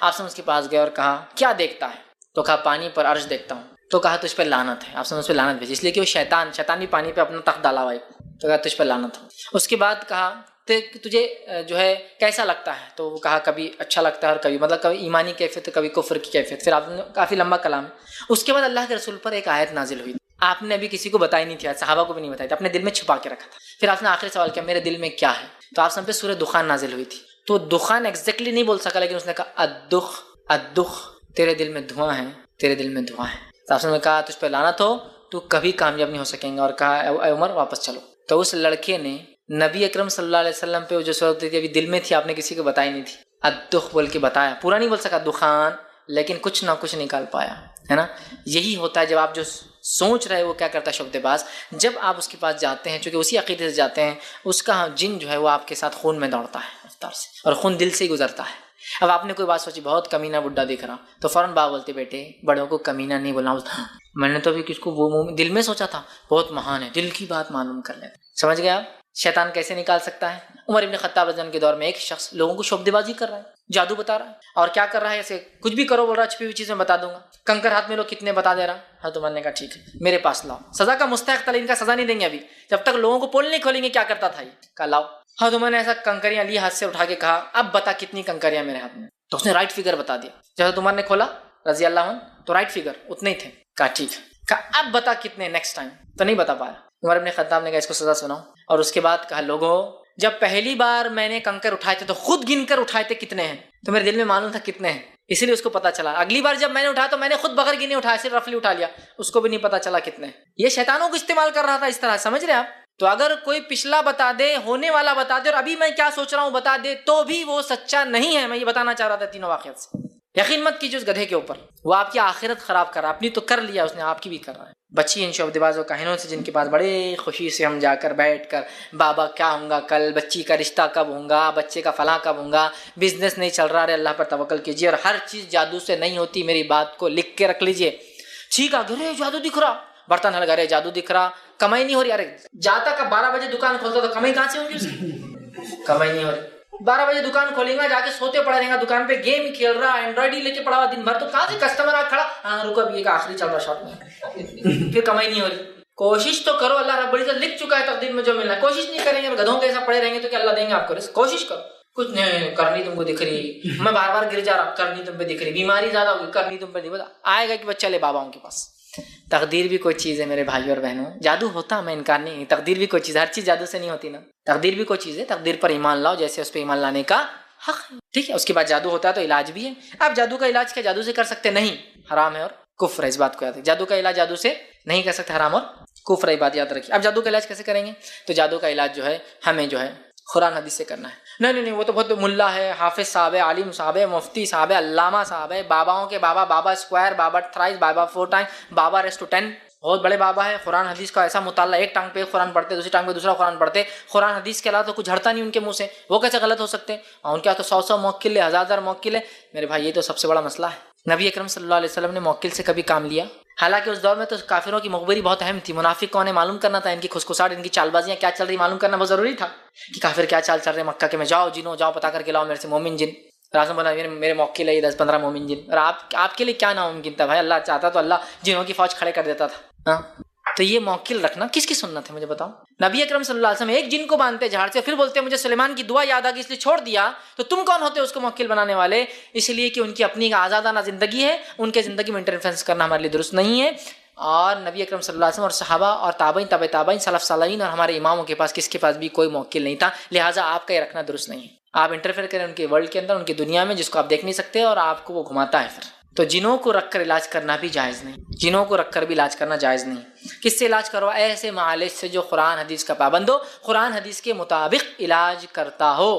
آپ سے اس کے پاس گئے اور کہا کیا دیکھتا ہے؟ تو کہا پانی پر عرش دیکھتا ہوں. تو کہا تجھ پہ لعنت ہے. آپ سے اس پہ لعنت بھیجی، اس لیے کہ وہ شیطان بھی پانی پہ اپنا تخت ڈالا ہوا ہے. تو کہا تجھ پہ لعنت ہو. اس کے بعد کہا تجھے جو ہے کیسا لگتا ہے؟ تو وہ کہا کبھی اچھا لگتا ہے اور کبھی مطلب کبھی ایمانی کیفیت، کبھی کفر کی کیفیت. پھر آپ نے کافی لمبا کلام. اس کے بعد اللہ کے رسول پر ایک آیت نازل ہوئی، آپ نے ابھی کسی کو بتائی نہیں تھی، صحابہ کو بھی نہیں بتائی تھی، اپنے دل میں چھپا کے رکھا تھا. پھر آپ نے آخری سوال کیا میرے دل میں کیا ہے؟ تو آپ پہ سورہ دخان نازل ہوئی تھی. تو دخان ایگزیکٹلی نہیں بول سکا، لیکن اس نے کہا الدخ، تیرے دل میں دھواں ہے، تیرے دل میں دھواں ہے. تو آپ نے کہا تجھ پہ لعنت ہو، تو کبھی کامیاب نہیں ہو سکیں گا. اور کہا اے عمر واپس چلو. تو اس لڑکے نے نبی اکرم صلی اللہ علیہ وسلم پہ جو صورت تھی ابھی دل میں تھی، آپ نے کسی کو بتائی نہیں تھی، الدخ بول کے بتایا. پورا نہیں بول سکا دخان، لیکن کچھ نہ کچھ نکال پایا، ہے نا. یہی ہوتا ہے جب آپ جو سوچ رہے وہ کیا کرتا ہے شعبدے باز، جب آپ اس کے پاس جاتے ہیں، چونکہ اسی عقیدے سے جاتے ہیں، اس کا جن جو ہے وہ آپ کے ساتھ خون میں دوڑتا ہے رفتار سے، اور خون دل سے ہی گزرتا ہے. اب آپ نے کوئی بات سوچی بہت کمینہ بڈھا دکھ رہا، تو فوراً باپ بولتے بیٹے بڑوں کو کمینہ نہیں بولنا. میں نے تو ابھی کس کو وہ دل میں سوچا تھا، بہت مہان ہے، دل کی بات معلوم کر لیتے. سمجھ گئے آپ؟ شیطان کیسے نکال سکتا ہے؟ عمر ابن خطاب رضی اللہ عنہ کے دور میں ایک شخص لوگوں کو شعبدے بازی کر رہا ہے، جادو بتا رہا ہے، اور کیا کر رہا ہے، ایسے کچھ بھی کرو بول رہا ہے، چھپی ہوئی چیز میں بتا دوں گا، کنکر ہاتھ میں لو، کتنے بتا دے رہا۔ حضرت عمر نے کہا ٹھیک ہے میرے پاس لاؤ، سزا کا مستحق تھا لیکن کا سزا نہیں دیں گے ابھی، جب تک لوگوں کو پول نہیں کھولیں گے کیا کرتا تھا یہ، کہا لاؤ۔ حضرت عمر نے ایسا کنکریاں لی ہاتھ سے اٹھا کے، کہا اب بتا کتنی کنکریاں میرے ہاتھ میں، تو اس نے رائٹ فگر بتا دیا۔ جب حضرت عمر نے کھولا رضی اللہ عنہ تو رائٹ فگر اتنے ہی تھے، کہا ٹھیک ہے، کہا اب بتا کتنے نیکسٹ ٹائم، تو نہیں بتا پایا۔ عمر ابن خطاب نے کہا اس کو سزا سناؤ، اور اس کے بعد کہا لوگوں جب پہلی بار میں نے کنکر اٹھائے تھے تو خود گن کر اٹھائے تھے کتنے ہیں، تو میرے دل میں معلوم تھا کتنے ہیں، اسی لیے اس کو پتا چلا۔ اگلی بار جب میں نے اٹھایا تو میں نے خود بغیر گنے اٹھایا، صرف رفلی اٹھا لیا، اس کو بھی نہیں پتا چلا کتنے ہیں۔ یہ شیطانوں کو استعمال کر رہا تھا اس طرح، سمجھ رہے آپ؟ تو اگر کوئی پچھلا بتا دے، ہونے والا بتا دے، اور ابھی میں کیا سوچ رہا ہوں بتا دے، تو بھی وہ سچا نہیں ہے۔ میں یہ بتانا چاہ رہا تھا تینوں واقعات سے۔ یقین مت کیجیے اس گدھے کے اوپر، وہ آپ کی آخرت خراب کر رہا ہے، اپنی تو کر لیا اس نے، آپ کی بھی کر رہا ہے۔ بچی ان شعبدے باز و کاہنوں سے جن کے پاس بڑے خوشی سے ہم جا کر بیٹھ کر بابا کیا ہوں گا کل، بچی کا رشتہ کب ہوں گا، بچے کا فلاں کب ہوں گا، بزنس نہیں چل رہا، ارے اللہ پر توکل کیجیے، اور ہر چیز جادو سے نہیں ہوتی، میری بات کو لکھ کے رکھ لیجیے۔ ٹھیک ہے گھرے جادو دکھ رہا، برتن ہل گھرے جادو دکھ رہا، کمائی نہیں ہو رہی، ارے جاتا کا 12 بجے دکان کھولتا تو کمائی کہاں سے ہوگی اس کی؟ کمائی نہیں ہو رہی، 12 بجے دکان کھولیں گا، جا کے سوتے پڑا رہے گا دکان پہ، گیم ہی کھیل رہا، اینڈرائڈ ہی لے کے پڑا ہوا دن بھر، تو کہاں سے کسٹمر آ کھڑا، ہاں رکو ابھی ایک آخری چل رہا شاٹ میں، پھر کمائی نہیں ہو رہی۔ کوشش تو کرو، اللہ رب العزت لکھ چکا ہے تقدیر میں جو ملنا ہے، کوشش نہیں کریں گے، گدھوں کے ایسا پڑے رہیں گے تو کیا اللہ دیں گے آپ کو رزق؟ کوشش کرو، کچھ نہیں کرنی تم کو دکھ رہی، میں بار بار گر جا رہا، کرنی تم پہ دکھ رہی، بیماری زیادہ ہوگی، کرنی تم پہ نہیں، بتا آئے گا کہ بچہ لے باباؤں کے پاس۔ تقدیر بھی کوئی چیز ہے میرے بھائی اور بہنوں، جادو ہوتا میں انکار نہیں، تقدیر بھی کوئی چیز ہے، ہر چیز جادو سے نہیں ہوتی نا، تقدیر بھی کوئی چیز ہے، تقدیر پر ایمان لاؤ جیسے اس پہ ایمان لانے کا حق ہے، ٹھیک ہے۔ اس کے بعد جادو ہوتا ہے تو علاج بھی ہے، آپ جادو کا علاج کیا جادو سے کر سکتے نہیں، حرام ہے اور کفر ہے، اس بات کو یاد رکھیں، جادو کا علاج جادو سے نہیں کر سکتے، حرام اور کفر ہے، بات یاد رکھیے۔ اب جادو کا علاج کیسے کریں گے؟ تو جادو کا علاج جو ہے ہمیں جو ہے قرآن حدیث سے کرنا ہے۔ نہیں وہ تو بہت ملا ہے، حافظ صاحب ہے، عالم صاحب ہے، مفتی صاحب ہے، علامہ صاحب ہے، باباؤں کے بابا، بابا اسکوائر، بابا تھرائز، بابا 4 ٹائم، بابا ریسٹو 10، بہت بڑے بابا ہے، قرآن حدیث کا ایسا مطالعہ، ایک ٹانگ پہ قرآن پڑھتے، دوسری ٹانگ پہ دوسرا قرآن پڑھتے، قرآن حدیث کے علاوہ تو کچھ جھڑتا نہیں ان کے منہ سے، وہ کیسے غلط ہو سکتے ہیں؟ اور ان کے تو 100 موکل ہے، 1000 موکل ہے، میرے بھائی یہ تو سب سے بڑا مسئلہ ہے۔ نبی اکرم صلی اللہ علیہ وسلم نے موکل سے کبھی کام لیا؟ حالانکہ اس دور میں تو کافروں کی مخبری بہت اہم تھی، منافق کون ہے معلوم کرنا تھا، ان کی کھسکھساہٹ، ان کی چال بازیاں کیا چل رہی معلوم کرنا بہت ضروری تھا، کہ کافر کیا چال چل رہے مکہ کے میں، جاؤ جنوں جاؤ پتہ کر کے لاؤ میرے سے مومن جن۔ اعظم بولا میرے موکل ہے 10-15 مومن جن، اور آپ کے لیے کیا ناممکن تھا بھائی، اللہ چاہتا تو اللہ جنوں کی فوج کھڑے کر دیتا تھا۔ تو یہ موکل رکھنا کس کی سنت ہے مجھے بتاؤ؟ نبی اکرم صلی اللہ علیہ وسلم ایک جن کو باندھتے جھاڑ سے، پھر بولتے مجھے سلیمان کی دعا یاد آ گئی اس لیے چھوڑ دیا، تو تم کون ہوتے اس کو موکل بنانے والے؟ اس لیے کہ ان کی اپنی آزادانہ زندگی ہے، ان کے زندگی میں انٹرفیرنس کرنا ہمارے لیے درست نہیں ہے۔ اور نبی اکرم صلی اللہ علیہ وسلم اور صحابہ اور تابعین، تبع تابعین، سلف صالحین اور ہمارے اماموں کے پاس کس کے پاس بھی کوئی موکل نہیں تھا، لہٰذا آپ کا یہ رکھنا درست نہیں ہے۔ آپ انٹرفیئر کریں ان کے ورلڈ کے اندر، ان کی دنیا میں، جس کو آپ دیکھ نہیں سکتے، اور آپ کو وہ گھماتا ہے پھر۔ تو جنوں کو رکھ کر علاج کرنا بھی جائز نہیں، جنوں کو رکھ کر بھی علاج کرنا جائز نہیں۔ کس سے علاج کرو؟ ایسے معالج سے جو قرآن حدیث کا پابند ہو، قرآن حدیث کے مطابق علاج کرتا ہو،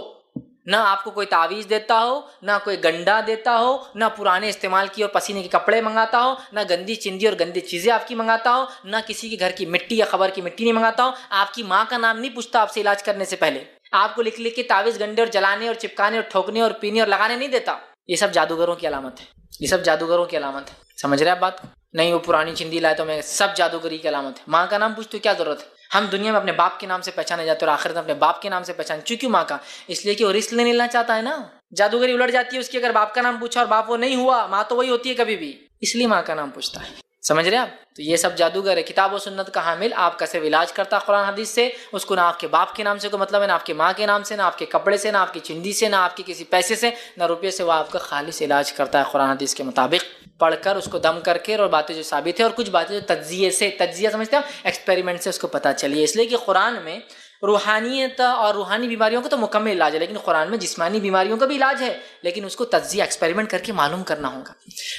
نہ آپ کو کوئی تعویذ دیتا ہو، نہ کوئی گنڈا دیتا ہو، نہ پرانے استعمال کی اور پسینے کے کپڑے منگاتا ہو، نہ گندی چندی اور گندی چیزیں آپ کی منگاتا ہو، نہ کسی کے گھر کی مٹی یا خبر کی مٹی نہیں منگاتا ہو، آپ کی ماں کا نام نہیں پوچھتا آپ سے علاج کرنے سے پہلے، آپ کو لکھ کے تعویذ گنڈے اور جلانے اور چپکانے اور ٹھوکنے اور پینے اور لگانے نہیں دیتا۔ یہ سب جادوگروں کی علامت ہے، یہ سب جادوگروں کی علامت ہے، سمجھ رہے آپ بات؟ نہیں وہ پرانی چندی لائے تو میں، سب جادوگری کی علامت ہے۔ ماں کا نام پوچھتے کیا ضرورت ہے؟ ہم دنیا میں اپنے باپ کے نام سے پہچانے جاتے اور آخرت میں اپنے باپ کے نام سے پہچانے، چونکہ ماں کا، اس لیے کہ وہ رسک نہیں لینا چاہتا ہے نا، جادوگری الٹ جاتی ہے اس کی، اگر باپ کا نام پوچھا اور باپ وہ نہیں ہوا، ماں تو وہی ہوتی ہے کبھی بھی، اس لیے ماں کا نام پوچھتا ہے، سمجھ رہے آپ؟ تو یہ سب جادوگر ہے، کتاب و سنت کا حامل آپ کا صرف علاج کرتا قرآن حدیث سے، اس کو نہ آپ کے باپ کے نام سے کوئی مطلب ہے، نہ آپ کے ماں کے نام سے، نہ آپ کے کپڑے سے، نہ آپ کی چندی سے، نہ آپ کے کسی پیسے سے، نہ روپے سے، وہ آپ کا خالص علاج کرتا ہے قرآن حدیث کے مطابق، پڑھ کر اس کو دم کر کے، اور باتیں جو ثابت ہے، اور کچھ باتیں جو تجزیے سے، تجزیہ سمجھتے ہیں ایکسپیریمنٹ سے اس کو پتہ چلی ہے، اس لیے کہ قرآن میں روحانیت اور روحانی بیماریوں کا تو مکمل علاج ہے، لیکن قرآن میں جسمانی بیماریوں کا بھی علاج ہے، لیکن اس کو تجزیہ ایکسپیریمنٹ کر کے معلوم کرنا ہوگا۔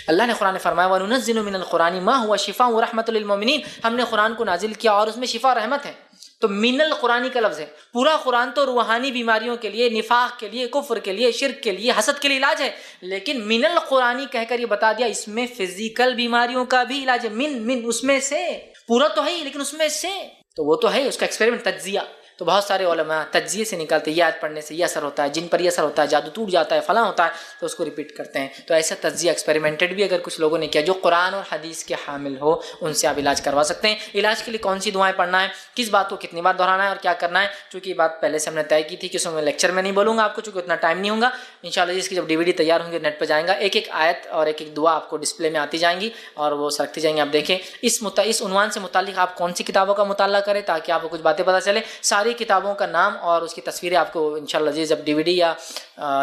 اللہ نے قرآن فرمایا وَنُنَزِّلُ مِنَ الْقُرْآنِ مَا هُوَ شِفَاءٌ وَرَحْمَةٌ لِلْمُؤْمِنِينَ، ہم نے قرآن کو نازل کیا اور اس میں شفا رحمت ہے، تو من القرآنی کا لفظ ہے، پورا قرآن تو روحانی بیماریوں کے لیے، نفاق کے لیے، کفر کے لیے، شرک کے لیے، حسد کے لیے علاج ہے، لیکن من القرآنی کہہ کر یہ بتا دیا اس میں فزیکل بیماریوں کا بھی علاج ہے، من اس میں سے، پورا تو ہے لیکن اس میں سے، تو وہ تو ہے اس کا ایکسپیریمنٹ تجزیہ۔ تو تو بہت سارے علماء تجزیے سے نکالتے ہیں، یہ آیت پڑھنے سے یہ اثر ہوتا ہے، جن پر یہ اثر ہوتا ہے، جادو ٹوٹ جاتا ہے، فلاں ہوتا ہے، تو اس کو ریپیٹ کرتے ہیں۔ تو ایسا تجزیہ ایکسپیریمنٹڈ بھی اگر کچھ لوگوں نے کیا، جو قرآن اور حدیث کے حامل ہو، ان سے آپ علاج کروا سکتے ہیں۔ علاج کے لیے کون سی دعائیں پڑھنا ہے، کس بات کو کتنی بار دہرانا ہے اور کیا کرنا ہے، چونکہ یہ بات پہلے سے ہم نے طے کی تھی کہ اس میں لیکچر میں نہیں بولوں گا آپ کو، چونکہ اتنا ٹائم نہیں ہوگا۔ انشاءاللہ اس کی جب DVD تیار ہوں گے نیٹ پہ جائیں گا، ایک ایک آیت اور ایک ایک دعا آپ کو ڈسپلے میں آتی جائیں گی اور وہ سرکتی جائیں گی، آپ دیکھیں۔ اس عنوان سے متعلق آپ کون سی کتابوں کا مطالعہ کریں تاکہ آپ کو کچھ باتیں پتہ چلے۔ ساری کتابوں کا نام اور اس کی تصویریں آپ کو انشاءاللہ جب DVD یا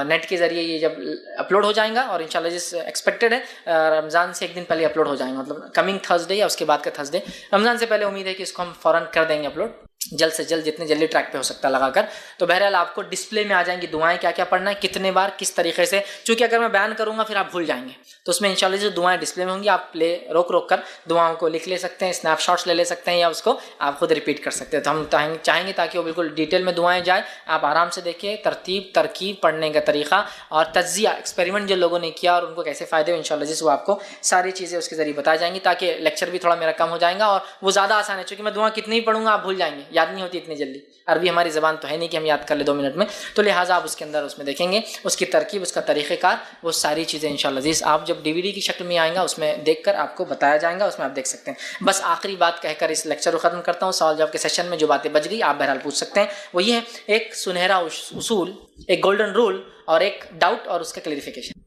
نیٹ کے ذریعے یہ جب اپلوڈ ہو جائیں گا، اور انشاءاللہ ایکسپیکٹڈ ہے رمضان سے ایک دن پہلے اپلوڈ ہو جائیں گا، مطلب کمنگ تھرسڈے یا اس کے بعد کا تھرسڈے، رمضان سے پہلے امید ہے کہ اس کو ہم فوراً کر دیں گے اپلوڈ، جلد سے جلد، جتنے جلدی ٹریک پہ ہو سکتا ہے لگا کر۔ تو بہرحال آپ کو ڈسپلے میں آ جائیں گی دعائیں، کیا کیا پڑھنا ہے، کتنے بار، کس طریقے سے، چونکہ اگر میں بیان کروں گا پھر آپ بھول جائیں گے، تو اس میں انشاءاللہ جو دعائیں ڈسپلے میں ہوں گی آپ روک کر دعاؤں کو لکھ لے سکتے ہیں، اسنیپ شاٹس لے سکتے ہیں، یا اس کو آپ خود ریپیٹ کر سکتے ہیں۔ تو ہم چاہیں گے تاکہ وہ بالکل ڈیٹیل میں دعائیں جائیں، آپ آرام سے دیکھیں، ترکیب پڑھنے کا طریقہ اور تجزیہ ایکسپیریمنٹ جو لوگوں نے کیا اور ان کو کیسے فائدے ہوئے، انشاءاللہ وہ آپ کو ساری چیزیں اس کے ذریعے بتائی جائیں گی، تاکہ لیکچر بھی تھوڑا میرا کم ہو جائے گا اور وہ زیادہ آسان ہے، چونکہ میں دعا کتنی ہی پڑھوں گا آپ بھول جائیں گے، یاد نہیں ہوتی اتنی جلدی، عربی ہماری زبان تو ہے نہیں کہ ہم یاد کر لیں 2 منٹ میں، تو لہٰذا آپ اس کے اندر اس میں دیکھیں گے اس کی ترکیب، اس کا طریقہ کار، وہ ساری چیزیں انشاءاللہ آپ جب DVD کی شکل میں آئیں گا اس میں دیکھ کر آپ کو بتایا جائے گا، اس میں آپ دیکھ سکتے ہیں۔ بس آخری بات کہہ کر اس لیکچر کو ختم کرتا ہوں، سوال جواب کے سیشن میں جو باتیں بچ گئی آپ بہرحال پوچھ سکتے ہیں، وہ یہ ہے ایک سنہرا اصول، ایک گولڈن رول اور ایک ڈاؤٹ اور اس کا کلیریفیکیشن۔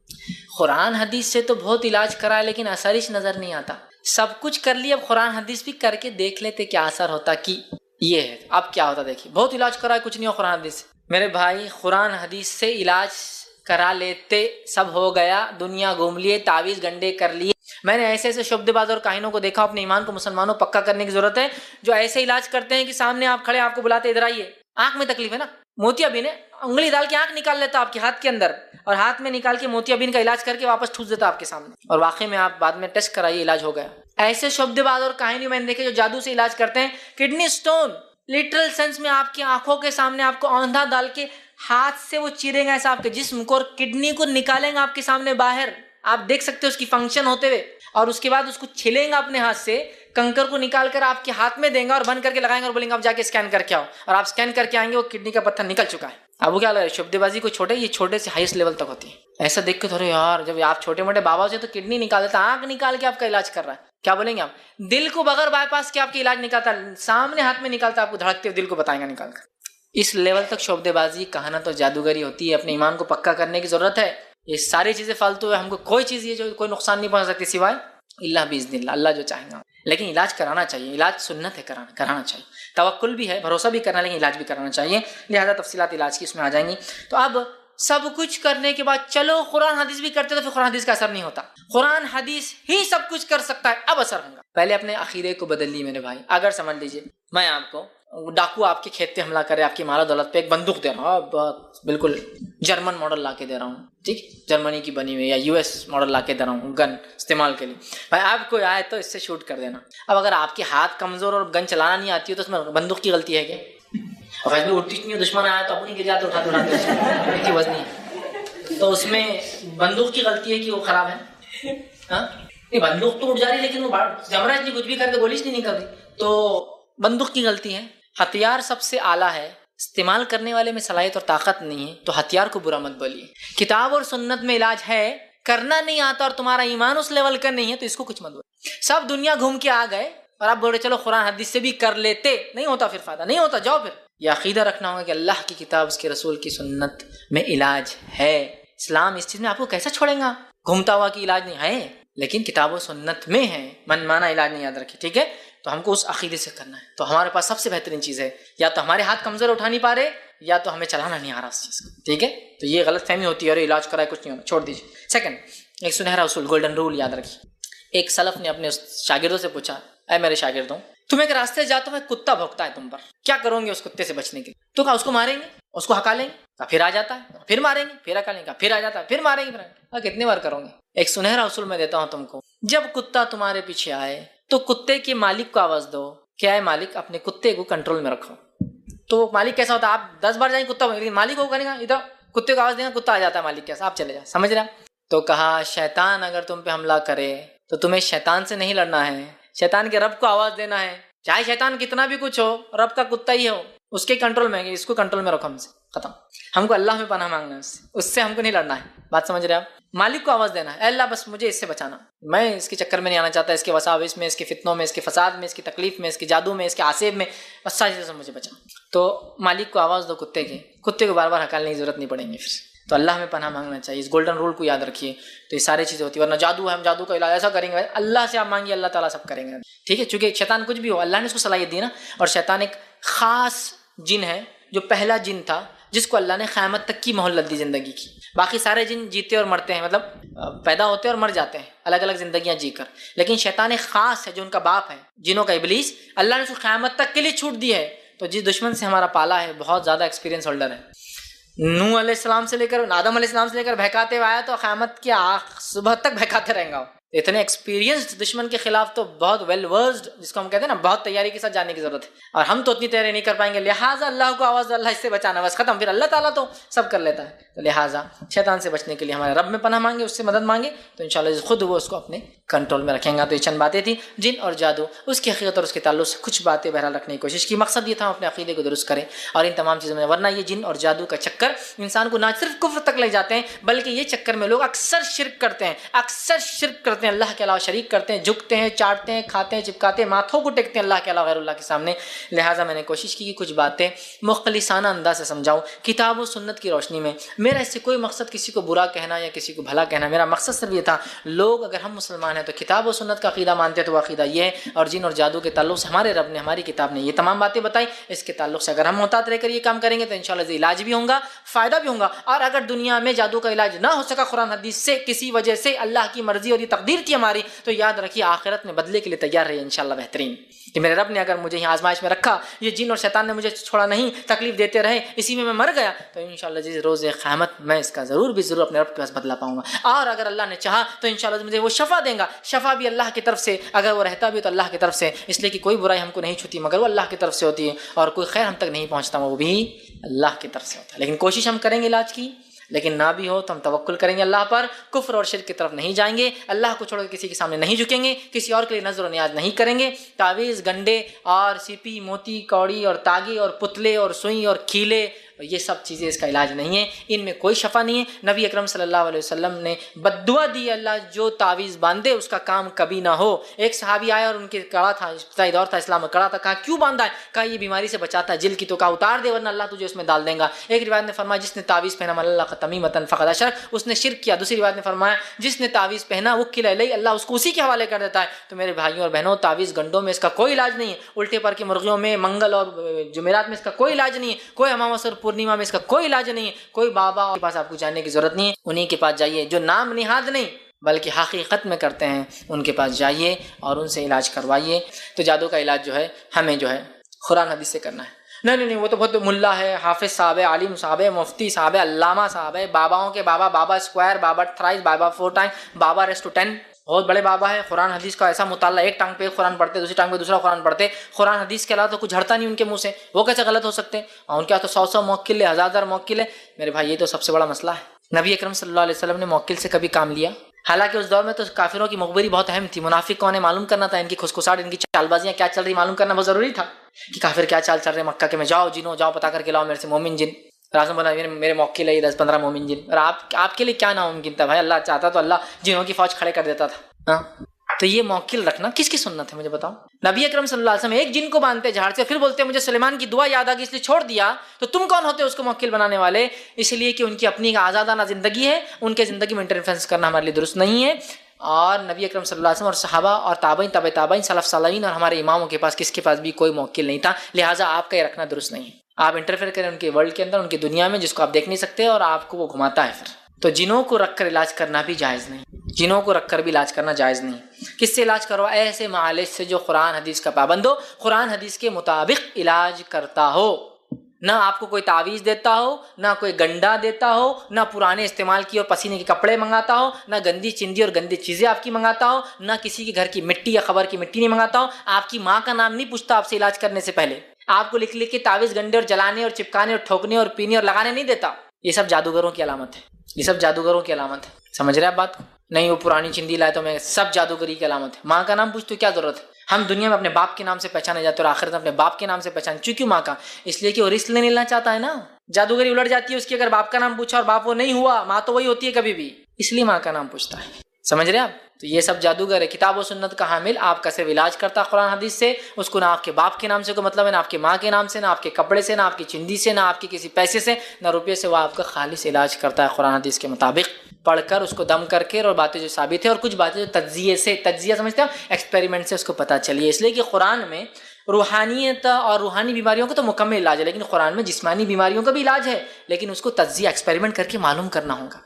قرآن حدیث سے تو بہت علاج کرا ہے لیکن اثر ہی نظر نہیں آتا، سب کچھ کر لیا، اب قرآن حدیث بھی کر کے دیکھ لیتے کیا اثر ہوتا، کہ یہ ہے اب کیا ہوتا، دیکھیے بہت علاج کرا ہے کچھ نہیں ہو قرآن حدیث سے۔ میرے بھائی قرآن حدیث سے علاج کرا لیتے، سب ہو گیا، دنیا گھوم لیے، تعویذ گنڈے کر لیے۔ میں نے ایسے ایسے شعبدے باز اور کاہنوں کو دیکھا، اپنے ایمان کو مسلمانوں پکا کرنے کی ضرورت ہے، جو ایسے علاج کرتے ہیں کہ سامنے آپ کھڑے، آپ کو بلاتے ادھر آئیے، آنکھ میں تکلیف ہے نا، موتیا بین ہے، انگلی ڈال کے آنکھ نکال لیتا آپ کے ہاتھ کے اندر، اور ہاتھ میں نکال کے موتیا بین کا علاج کر کے واپس ٹھوس دیتا آپ کے سامنے، اور واقعی میں آپ بعد میں ٹیسٹ کرائیے علاج ہو گیا۔ ایسے شعبدے باز اور کاہنی میں نے دیکھے جو جادو سے علاج کرتے ہیں، کڈنی سٹون لٹرل سینس میں آپ کی آنکھوں کے سامنے آپ کو اوندھا ڈال کے ہاتھ سے وہ چیریں گے ایسا آپ کے جسم کو، اور کڈنی کو نکالیں گے آپ کے سامنے باہر، آپ دیکھ سکتے ہو اس کی فنکشن ہوتے ہوئے، اور اس کے بعد اس کو چھلیں گا اپنے ہاتھ سے، کنکر کو نکال کر آپ کے ہاتھ میں دیں گا اور بند کر کے لگائیں گے اور بولیں گے آپ جا کے اسکین کر کے آؤ، اور آپ اسکین کر کے آئیں گے وہ کڈنی کا پتھر نکل چکا ہے۔ اب وہ کیا لگ رہا ہے شعبدے بازی کو چھوٹے، یہ چھوٹے سے ہائیسٹ لیول تک ہوتی ہے۔ ایسا دیکھ کے تھوڑے یار جب آپ چھوٹے موٹے بابا سے تو کڈنی نکال دیتا، آنکھ نکال کے آپ کا علاج کر رہا ہے، کیا بولیں گے آپ؟ دل کو بغیر بائی پاس کے آپ کے علاج نکالتا، سامنے ہاتھ میں نکالتا، آپ کو دھڑکتے ہوئے دل کو بتائیں گا نکال کر۔ اس لیول تک شعبدے بازی، کہانت اور جادوگری ہوتی ہے، اپنے ایمان کو پکا کرنے کی ضرورت ہے۔ یہ ساری چیزیں فالتو ہے، ہم کو کوئی چیز یہ جو کوئی نقصان نہیں پہنچ سکتی سوائے اللہ باذن اللہ، اللہ جو چاہیں گا، لیکن علاج کرانا چاہیے، علاج سنت ہے، کرانا چاہیے، توکل بھی ہے، بھروسہ بھی کرنا، لیکن علاج بھی کرانا چاہیے، لہذا تفصیلات علاج کی اس میں آ جائیں گی۔ تو اب سب کچھ کرنے کے بعد چلو قرآن حدیث بھی کرتے تو پھر قرآن حدیث کا اثر نہیں ہوتا، قرآن حدیث ہی سب کچھ کر سکتا ہے، اب اثر ہوگا۔ پہلے اپنے عقیدے کو بدل لیے میرے بھائی۔ اگر سمجھ لیجئے میں آپ کو ڈاکو آپ کے کھیت پہ حملہ کرے، آپ کی مال و دولت پہ ایک بندوق دے رہا ہوں، بالکل جرمن ماڈل لا کے دے رہا ہوں، ٹھیک، جرمنی کی بنی ہوئی، یا US ماڈل لا کے دے رہا ہوں گن استعمال کے لیے، بھائی آپ کو آئے تو اس سے شوٹ کر دینا۔ اب اگر آپ کے ہاتھ کمزور اور گن چلانا نہیں آتی ہو تو اس میں بندوق کی غلطی ہے کیا؟ اور ایسے اٹھتی نہیں، دشمن آیا تو اپنی گر جاتے اٹھاتے وزنی، تو اس میں بندوق کی غلطی ہے کہ وہ خراب ہے؟ ہاں نہیں، بندوق تو اٹھ جا رہی لیکن وہ جمرہ نہیں، کچھ بھی کر دے، گولی نہیں کر رہی، تو بندوق کی غلطی ہے۔ ہتھیار سب سے اعلیٰ ہے، استعمال کرنے والے میں صلاحیت اور طاقت نہیں ہے، تو ہتھیار کو برا مت بولیے۔ کتاب اور سنت میں علاج ہے، کرنا نہیں آتا اور تمہارا ایمان اس لیول کا نہیں ہے تو اس کو کچھ مت بولیے۔ سب دنیا گھوم کے آ گئے اور آپ بول رہے چلو قرآن حدیث سے بھی کر لیتے، نہیں ہوتا، پھر فائدہ نہیں ہوتا، جاؤ پھر۔ یہ عقیدہ رکھنا ہوگا کہ اللہ کی کتاب، اس کے رسول کی سنت میں علاج ہے۔ اسلام اس چیز میں آپ کو کیسا چھوڑیں گا گھومتا ہوا کہ علاج نہیں ہے، لیکن کتاب و سنت میں ہے، من مانا علاج نہیں، یاد رکھیں، ٹھیک ہے؟ تو ہم کو اس عقیدے سے کرنا ہے۔ تو ہمارے پاس سب سے بہترین چیز ہے، یا تو ہمارے ہاتھ کمزور اٹھا نہیں پا رہے، یا تو ہمیں چلانا نہیں آ رہا اس چیز کو، ٹھیک ہے؟ تو یہ غلط فہمی ہوتی ہے، اور علاج کرائے کچھ نہیں ہونا، چھوڑ دیجیے۔ سیکنڈ، ایک سنہرا اصول، گولڈن رول یاد رکھیے۔ ایک سلف نے اپنے شاگردوں سے پوچھا، اے میرے شاگردوں، تم ایک راستے جاتے ہو، کتا بھونکتا ہے تم پر، کیا کرو گے اس کتے سے بچنے کے لیے؟ تو کہا اس کو ماریں گے، اس کو ہکا لیں گے، پھر آ جاتا ہے، پھر ماریں گے، پھر ہکا لیں گے، پھر آ جاتا ہے، پھر ماریں گے، کتنے بار کرو گے؟ ایک سنہرا اصول میں دیتا ہوں تم کو، جب کتا تمہارے پیچھے آئے تو کتے کے مالک کو آواز دو کہ اے مالک، اپنے کتے کو کنٹرول میں رکھو۔ تو مالک کیسا ہوتا ہے؟ آپ 10 بار جائیں کتا، لیکن مالک کو کرے گا، ادھر کتے کو آواز دیں گا، کتا آ جاتا ہے، مالک کیسا، آپ چلے جائیں، سمجھ رہے؟ تو کہا شیطان اگر تم پہ حملہ کرے تو تمہیں شیطان سے نہیں لڑنا ہے، شیطان کے رب کو آواز دینا ہے، چاہے شیطان کتنا بھی کچھ ہو، رب کا کتا ہی ہو، اس کے کنٹرول میں ہے، اس کو کنٹرول میں رکھو، ہم سے ختم. ہم کو اللہ میں پناہ مانگنا ہے، اس سے ہم کو نہیں لڑنا ہے. بات سمجھ رہے آپ؟ مالک کو آواز دینا ہے، اے اللہ بس مجھے اس سے بچانا، میں اس کے چکر میں نہیں آنا چاہتا، اس کے وساوس میں، اس کے فتنوں میں، اس کے فساد میں، اس کی تکلیف میں، اس کے جادو میں، اس کے آسیب میں، بس ساری چیزوں سے مجھے بچا. تو مالک کو آواز دو کتے کو بار بار ہکالنے کی ضرورت نہیں پڑیں گی پھر. تو اللہ میں پناہ مانگنا چاہیے، اس گولڈن رول کو یاد رکھیے. تو یہ ساری چیزیں ہوتی ہیں، ورنہ جادو ہے ہم جادو کا علاج ایسا کریں گے، اللہ سے آپ مانگیے اللہ تعالیٰ سب کریں گے. ٹھیک ہے، چونکہ شیطان کچھ بھی ہو اللہ نے اس کو صلاحیت دی نا. اور شیطان ایک خاص جن ہے جو پہلا جن تھا جس کو اللہ نے قیامت تک کی مہلت دی زندگی کی. باقی سارے جن جیتے اور مرتے ہیں، مطلب پیدا ہوتے اور مر جاتے ہیں الگ الگ زندگیاں جی کر. لیکن شیطان ایک خاص ہے جو ان کا باپ ہے جنوں کا ابلیس، اللہ نے اس کو قیامت تک کے لیے چھوٹ دی ہے. تو جس دشمن سے ہمارا پالا ہے بہت زیادہ ایکسپیرینس ہولڈر ہے. نوح علیہ السلام سے لے کر آدم علیہ السلام سے لے کر بہکاتے ہوئے آیا تو قیامت کی صبح تک بہکاتے رہیں گا. اتنے ایکسپیرینسڈ دشمن کے خلاف تو بہت ویل ورسڈ، جس کو ہم کہتے ہیں نا، بہت تیاری کے ساتھ جانے کی ضرورت ہے. اور ہم تو اتنی تیاری نہیں کر پائیں گے، لہٰذا اللہ کو آواز دو، اللہ اس سے بچانا، بس ختم. پھر اللہ تعالیٰ تو سب کر لیتا ہے. تو لہٰذا شیطان سے بچنے کے لیے ہمارے رب میں پناہ مانگے، اس سے مدد مانگے، تو انشاءاللہ خود وہ اس کو اپنے کنٹرول میں رکھیں گا. تو یہ چند باتیں تھیں جن اور جادو، اس کی حقیقت اور اس کے تعلق سے کچھ باتیں بہرحال رکھنے کی کوشش کی. مقصد یہ تھا ہم اپنے عقیدے کو درست کریں اور ان تمام چیزوں میں، ورنہ یہ جن اور جادو کا چکر انسان کو نہ صرف کفر تک لے جاتے ہیں، بلکہ یہ چکر میں لوگ اکثر شرک کرتے ہیں، اللہ کے علاوہ شریک کرتے ہیں، جھکتے ہیں، چاٹتے ہیں، کھاتے ہیں، چپکاتے ہیں، ماتھوں کو ٹیکتے ہیں اللہ کے علاوہ غیر اللہ کے سامنے. لہٰذا میں نے کوشش کی کہ کچھ باتیں مخلصانہ انداز سے سمجھاؤں کتاب و سنت کی روشنی میں. میرا اس سے کوئی مقصد کسی کو برا کہنا یا کسی کو بھلا کہنا، میرا مقصد صرف یہ تھا لوگ اگر ہم مسلمان ہیں تو کتاب و سنت کا عقیدہ مانتے ہیں تو وہ عقیدہ یہ ہے. اور جن اور جادو کے تعلق سے ہمارے رب نے، ہماری کتاب نے یہ تمام باتیں بتائی. اس کے تعلق سے اگر ہم محتاط رہ کر یہ کام کریں گے تو انشاءاللہ علاج بھی ہوگا، فائدہ بھی ہوگا. اور اگر دنیا میں جادو کا علاج نہ ہو سکا قرآن حدیث سے کسی وجہ سے، اللہ کی مرضی اور یہ تقدیر تھی ہماری، تو یاد رکھیے آخرت میں بدلے کے لیے تیار رہیے انشاءاللہ. بہترین کہ میرے رب نے اگر مجھے یہاں آزمائش میں رکھا، یہ جن اور شیطان نے مجھے چھوڑا نہیں، تکلیف دیتے رہے، اسی میں مر گیا، تو انشاءاللہ جس روز قیامت میں اس کا ضرور اپنے رب کے پاس بدلا پاؤں گا. اور اگر اللہ نے چاہا تو انشاءاللہ مجھے وہ شفا دیں گا. شفا بھی اللہ کی طرف سے، اگر وہ رہتا بھی تو اللہ کی طرف سے، اس لیے کہ کوئی برائی ہم کو نہیں چھوتی مگر وہ اللہ کی طرف سے ہوتی ہے، اور کوئی خیر ہم تک نہیں پہنچتا وہ بھی اللہ کی طرف سے ہوتا ہے. لیکن کوشش ہم کریں گے علاج کی، لیکن نہ بھی ہو تو ہم توکل کریں گے اللہ پر، کفر اور شرک کی طرف نہیں جائیں گے، اللہ کو چھوڑ کر کسی کے سامنے نہیں جھکیں گے، کسی اور کے لیے نظر و نیاز نہیں کریں گے. تعویذ، گنڈے اور سیپی، موتی، کوڑی اور تاگے اور پتلے اور سوئی اور کھیلے، یہ سب چیزیں اس کا علاج نہیں ہے، ان میں کوئی شفا نہیں ہے. نبی اکرم صلی اللہ علیہ وسلم نے بددعا دی، اللہ جو تعویذ باندھے اس کا کام کبھی نہ ہو. ایک صحابی آیا اور ان کے کڑا تھا، ابتدائی دور تھا اسلام میں، کڑا تھا، کہا کیوں باندھا ہے؟ کہا یہ بیماری سے بچاتا ہے جلد کی، تو کہا اتار دے ورنہ اللہ تجھے اس میں ڈال دے گا. ایک روایت نے فرمایا جس نے تعویذ پہنا من اللہ تمیمۃ فقد اشرک، اس نے شرک کیا. دوسری روایت نے فرمایا جس نے تعویذ پہنا وکل الیہ، اللہ اس کو اسی کے حوالے کر دیتا ہے. تو میرے بھائیوں اور بہنوں، تعویذ گنڈوں میں اس کا کوئی علاج نہیں ہے، الٹے پر کی مرغیوں میں، منگل اور جمعرات میں اس کا کوئی علاج نہیں ہے، کوئی اماوس اور پورنیما میں اس کا کوئی علاج نہیں ہے. کوئی بابا کے پاس آپ کو جانے کی ضرورت نہیں ہے، انہی کے پاس جائیے جو نام نہاد نہیں بلکہ حقیقت میں کرتے ہیں، ان کے پاس جائیے اور ان سے علاج کروائیے. تو جادو کا علاج جو ہے ہمیں جو ہے قرآن حدیث سے کرنا ہے. نہیں وہ تو بہت ملا ہے، حافظ صاحب ہے، عالم صاحب ہے، مفتی صاحب ہے، علامہ صاحب ہے، باباؤں کے بابا، بابا اسکوائر، بابا تھرائز، بابا 4 ٹائم، بابا ریسٹو 10، بہت بڑے بابا ہے. قرآن حدیث کا ایسا مطالعہ، ایک ٹانگ پہ قرآن پڑھتے، دوسری ٹانگ پہ دوسرا قرآن پڑھتے. قرآن حدیث کے علاوہ تو کچھ ہٹتا نہیں ان کے منہ سے، وہ کیسے غلط ہو سکتے ہیں؟ اور ان کے تو 100 موکل ہے، 1000 موکل ہے. میرے بھائی یہ تو سب سے بڑا مسئلہ ہے. نبی اکرم صلی اللہ علیہ وسلم نے موکل سے کبھی کام لیا؟ حالانکہ اس دور میں تو کافروں کی مخبری بہت اہم تھی. منافق کون ہے معلوم کرنا تھا، ان کی کھسکھساہٹ، ان کی چال بازیاں کیا چل رہی معلوم کرنا بہت ضروری تھا کہ کافر کیا چال چل رہے مکہ کے میں. جاؤ جنوں، جاؤ پتا کر کے لاؤ میرے سے مومن جن. راستہ بنا میرے موکل ہے 10-15 مومن جن. اور آپ کے لیے کیا ناممکن تھا بھائی؟ اللہ چاہتا تو اللہ جنوں کی فوج کھڑے کر دیتا تھا. تو یہ موکل رکھنا کس کی سنت ہے مجھے بتاؤ؟ نبی اکرم صلی اللہ علیہ وسلم ایک جن کو باندھتے جھاڑ سے، پھر بولتے مجھے سلیمان کی دعا یاد آ گئی اس لیے چھوڑ دیا. تو تم کون ہوتے اس کو موکل بنانے والے؟ اس لیے کہ ان کی اپنی آزادانہ زندگی ہے، ان کے زندگی میں انٹرفیرنس کرنا ہمارے لیے درست نہیں ہے. اور نبی اکرم صلی اللہ علیہ وسلم اور صحابہ اور تابعین، تبع تابعین، سلف صالحین اور ہمارے اماموں کے پاس کس کے پاس بھی کوئی موکل نہیں تھا. لہٰذا آپ کا یہ رکھنا درست نہیں ہے. آپ انٹرفیئر کریں ان کے ورلڈ کے اندر، ان کی دنیا میں جس کو آپ دیکھ نہیں سکتے، اور آپ کو وہ گھماتا ہے. پھر تو جنوں کو رکھ کر علاج کرنا بھی جائز نہیں، جنوں کو رکھ کر بھی علاج کرنا جائز نہیں. کس سے علاج کرو؟ ایسے معالج سے جو قرآن حدیث کا پابند ہو، قرآن حدیث کے مطابق علاج کرتا ہو. نہ آپ کو کوئی تعویذ دیتا ہو، نہ کوئی گنڈا دیتا ہو، نہ پرانے استعمال کی اور پسینے کے کپڑے منگاتا ہو، نہ گندی چندی اور گندی چیزیں آپ کی منگاتا ہو، نہ کسی کے گھر کی مٹی یا قبر کی مٹی نہیں منگاتا ہو. آپ کی ماں کا نام نہیں پوچھتا آپ سے علاج کرنے سے پہلے. آپ کو لکھ کے تعویذ گنڈے اور جلانے اور چپکانے اور ٹھوکنے اور پینے اور لگانے نہیں دیتا. یہ سب جادوگروں کی علامت ہے، یہ سب جادوگروں کی علامت ہے. سمجھ رہے آپ بات کو؟ نہیں وہ پرانی چندی لائے تو میں سب جادوگری کی علامت ہے. ماں کا نام پوچھ تو کیا ضرورت ہے؟ ہم دنیا میں اپنے باپ کے نام سے پہچانے جاتے ہیں اور آخرت میں اپنے باپ کے نام سے پہچانے. چونکہ ماں کا اس لیے کہ وہ رزق نہیں لینا چاہتا ہے نا. جادوگری الٹ جاتی ہے اس کی اگر باپ کا نام پوچھا اور باپ وہ نہیں ہوا. ماں تو وہی ہوتی ہے کبھی بھی, اس لیے ماں کا نام پوچھتا ہے. سمجھ رہے آپ؟ تو یہ سب جادوگر ہے. کتاب و سنت کا حامل آپ کا صرف علاج کرتا ہے قرآن حدیث سے. اس کو نہ آپ کے باپ کے نام سے کوئی مطلب ہے, نہ آپ کے ماں کے نام سے, نہ آپ کے کپڑے سے, نہ آپ کی چندی سے, نہ آپ کے کسی پیسے سے, نہ روپے سے. وہ آپ کا خالص علاج کرتا ہے قرآن حدیث کے مطابق پڑھ کر, اس کو دم کر کے, اور باتیں جو ثابت ہے اور کچھ باتیں جو تجزیے سے, تجزیہ سمجھتے ہیں ایکسپیریمنٹ سے اس کو پتہ چلی ہے. اس لیے کہ قرآن میں روحانیت اور روحانی بیماریوں کا تو مکمل علاج ہے, لیکن قرآن میں جسمانی بیماریوں کا بھی علاج ہے, لیکن اس کو تجزیہ ایکسپیریمنٹ کر کے معلوم کرنا ہوگا.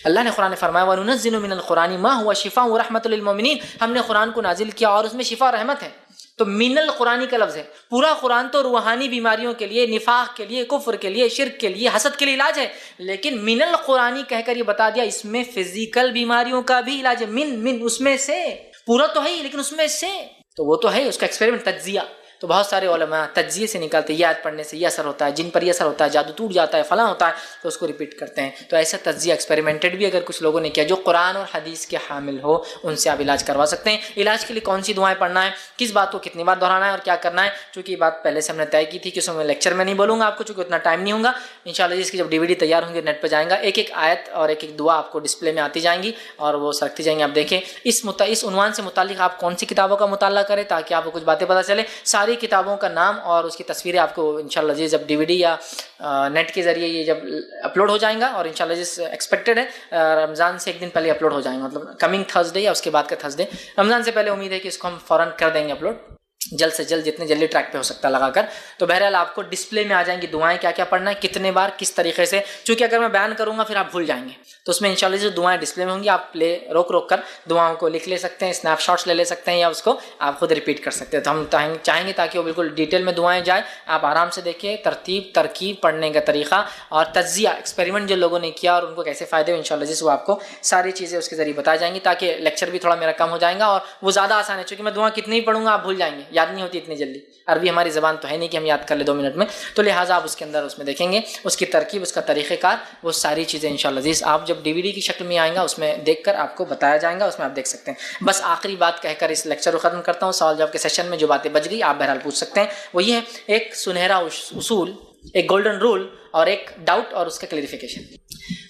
اللہ نے قرآن فرمایا وَنُنَزِّلُ مِنَ الْقُرْآنِ مَا هُوَ شِفَاءٌ وَرَحْمَةٌ لِلْمُؤْمِنِينَ. ہم نے قرآن کو نازل کیا اور اس میں شفا رحمت ہے. تو من القرآنی کا لفظ ہے. پورا قرآن تو روحانی بیماریوں کے لیے, نفاق کے لیے, کفر کے لیے, شرک کے لیے, حسد کے لیے علاج ہے, لیکن من القرآنی کہہ کر یہ بتا دیا اس میں فزیکل بیماریوں کا بھی علاج ہے. من اس میں سے, پورا تو ہے لیکن اس میں سے, تو وہ تو ہے اس کا ایکسپیریمنٹ تجزیہ. تو بہت سارے علماء تجزیے سے نکالتے ہیں, یہ آیت پڑھنے سے یہ اثر ہوتا ہے, جن پر یہ اثر ہوتا ہے, جادو ٹوٹ جاتا ہے, فلاں ہوتا ہے, تو اس کو ریپیٹ کرتے ہیں. تو ایسا تجزیہ ایکسپیریمنٹڈ بھی اگر کچھ لوگوں نے کیا جو قرآن اور حدیث کے حامل ہو, ان سے آپ علاج کروا سکتے ہیں. علاج کے لیے کون سی دعائیں پڑھنا ہے, کس بات کو کتنی بار دہرانا ہے اور کیا کرنا ہے, چونکہ یہ بات پہلے سے ہم نے طے کی تھی کہ اس میں لیکچر میں نہیں بولوں گا آپ کو, چونکہ اتنا ٹائم نہیں ہوگا. انشاءاللہ اس کی جب DVD تیار ہوں گے نیٹ پہ جائیں گا, ایک ایک آیت اور ایک ایک دعا آپ کو ڈسپلے میں آتی جائیں گی اور وہ سرکتی جائیں گی. آپ دیکھیں اس عنوان سے متعلق آپ کون سی کتابوں کا مطالعہ کریں تاکہ آپ کو کچھ باتیں پتہ چلے. ساری کتابوں کا نام اور اس کی تصویریں آپ کو انشاءاللہ جی جب DVD یا نیٹ کے ذریعے یہ جب اپلوڈ ہو جائیں گا, اور انشاءاللہ جس ایکسپیکٹڈ ہے رمضان سے ایک دن پہلے اپلوڈ ہو جائیں گے, مطلب کمنگ تھرسڈے یا اس کے بعد کا تھرسڈے. رمضان سے پہلے امید ہے کہ اس کو ہم فوراً کر دیں گے اپلوڈ, جلد سے جلد, جتنے جلدی ٹریک پہ ہو سکتا ہے لگا کر. تو بہرحال آپ کو ڈسپلے میں آ جائیں گی دعائیں کیا کیا پڑھنا ہے, کتنے بار, کس طریقے سے. چونکہ اگر میں بیان کروں گا پھر آپ بھول جائیں گے, تو اس میں انشاءاللہ جو دعائیں ڈسپلے میں ہوں گی آپ روک روک کر دعاؤں کو لکھ لے سکتے ہیں, اسنیپ شاٹس لے سکتے ہیں, یا اس کو آپ خود ریپیٹ کر سکتے ہیں. تو ہم چاہیں گے تاکہ وہ بالکل ڈیٹیل میں دعائیں جائیں, آپ آرام سے دیکھیں ترتیب ترکیب پڑھنے کا طریقہ اور تجزیہ ایکسپیریمنٹ جو لوگوں نے کیا اور ان کو کیسے فائدے ہوئے, انشاءاللہ جس وہ آپ کو ساری چیزیں اس کے ذریعے بتائی جائیں گی, تاکہ لیکچر بھی تھوڑا میرا کم ہو جائے گا اور وہ زیادہ آسان ہے. چونکہ میں دعا کتنی ہی پڑھوں گا آپ بھول جائیں گے, یاد نہیں ہوتی اتنی جلدی. عربی ہماری زبان تو ہے نہیں کہ ہم یاد کر لیں 2 منٹ میں, تو لہٰذا آپ اس کے اندر اس میں دیکھیں گے اس کی ترکیب, اس کا طریقہ کار, وہ ساری چیزیں انشاءاللہ عزیز آپ جب DVD کی شکل میں آئیں گا اس میں دیکھ کر آپ کو بتایا جائے گا, اس میں آپ دیکھ سکتے ہیں. بس آخری بات کہہ کر اس لیکچر کو ختم کرتا ہوں. سوال جواب کے سیشن میں جو باتیں بچ گئی آپ بہرحال پوچھ سکتے ہیں. وہ یہ ہے ایک سنہرا اصول, ایک گولڈن رول اور ایک ڈاؤٹ اور اس کا کلیریفیکیشن.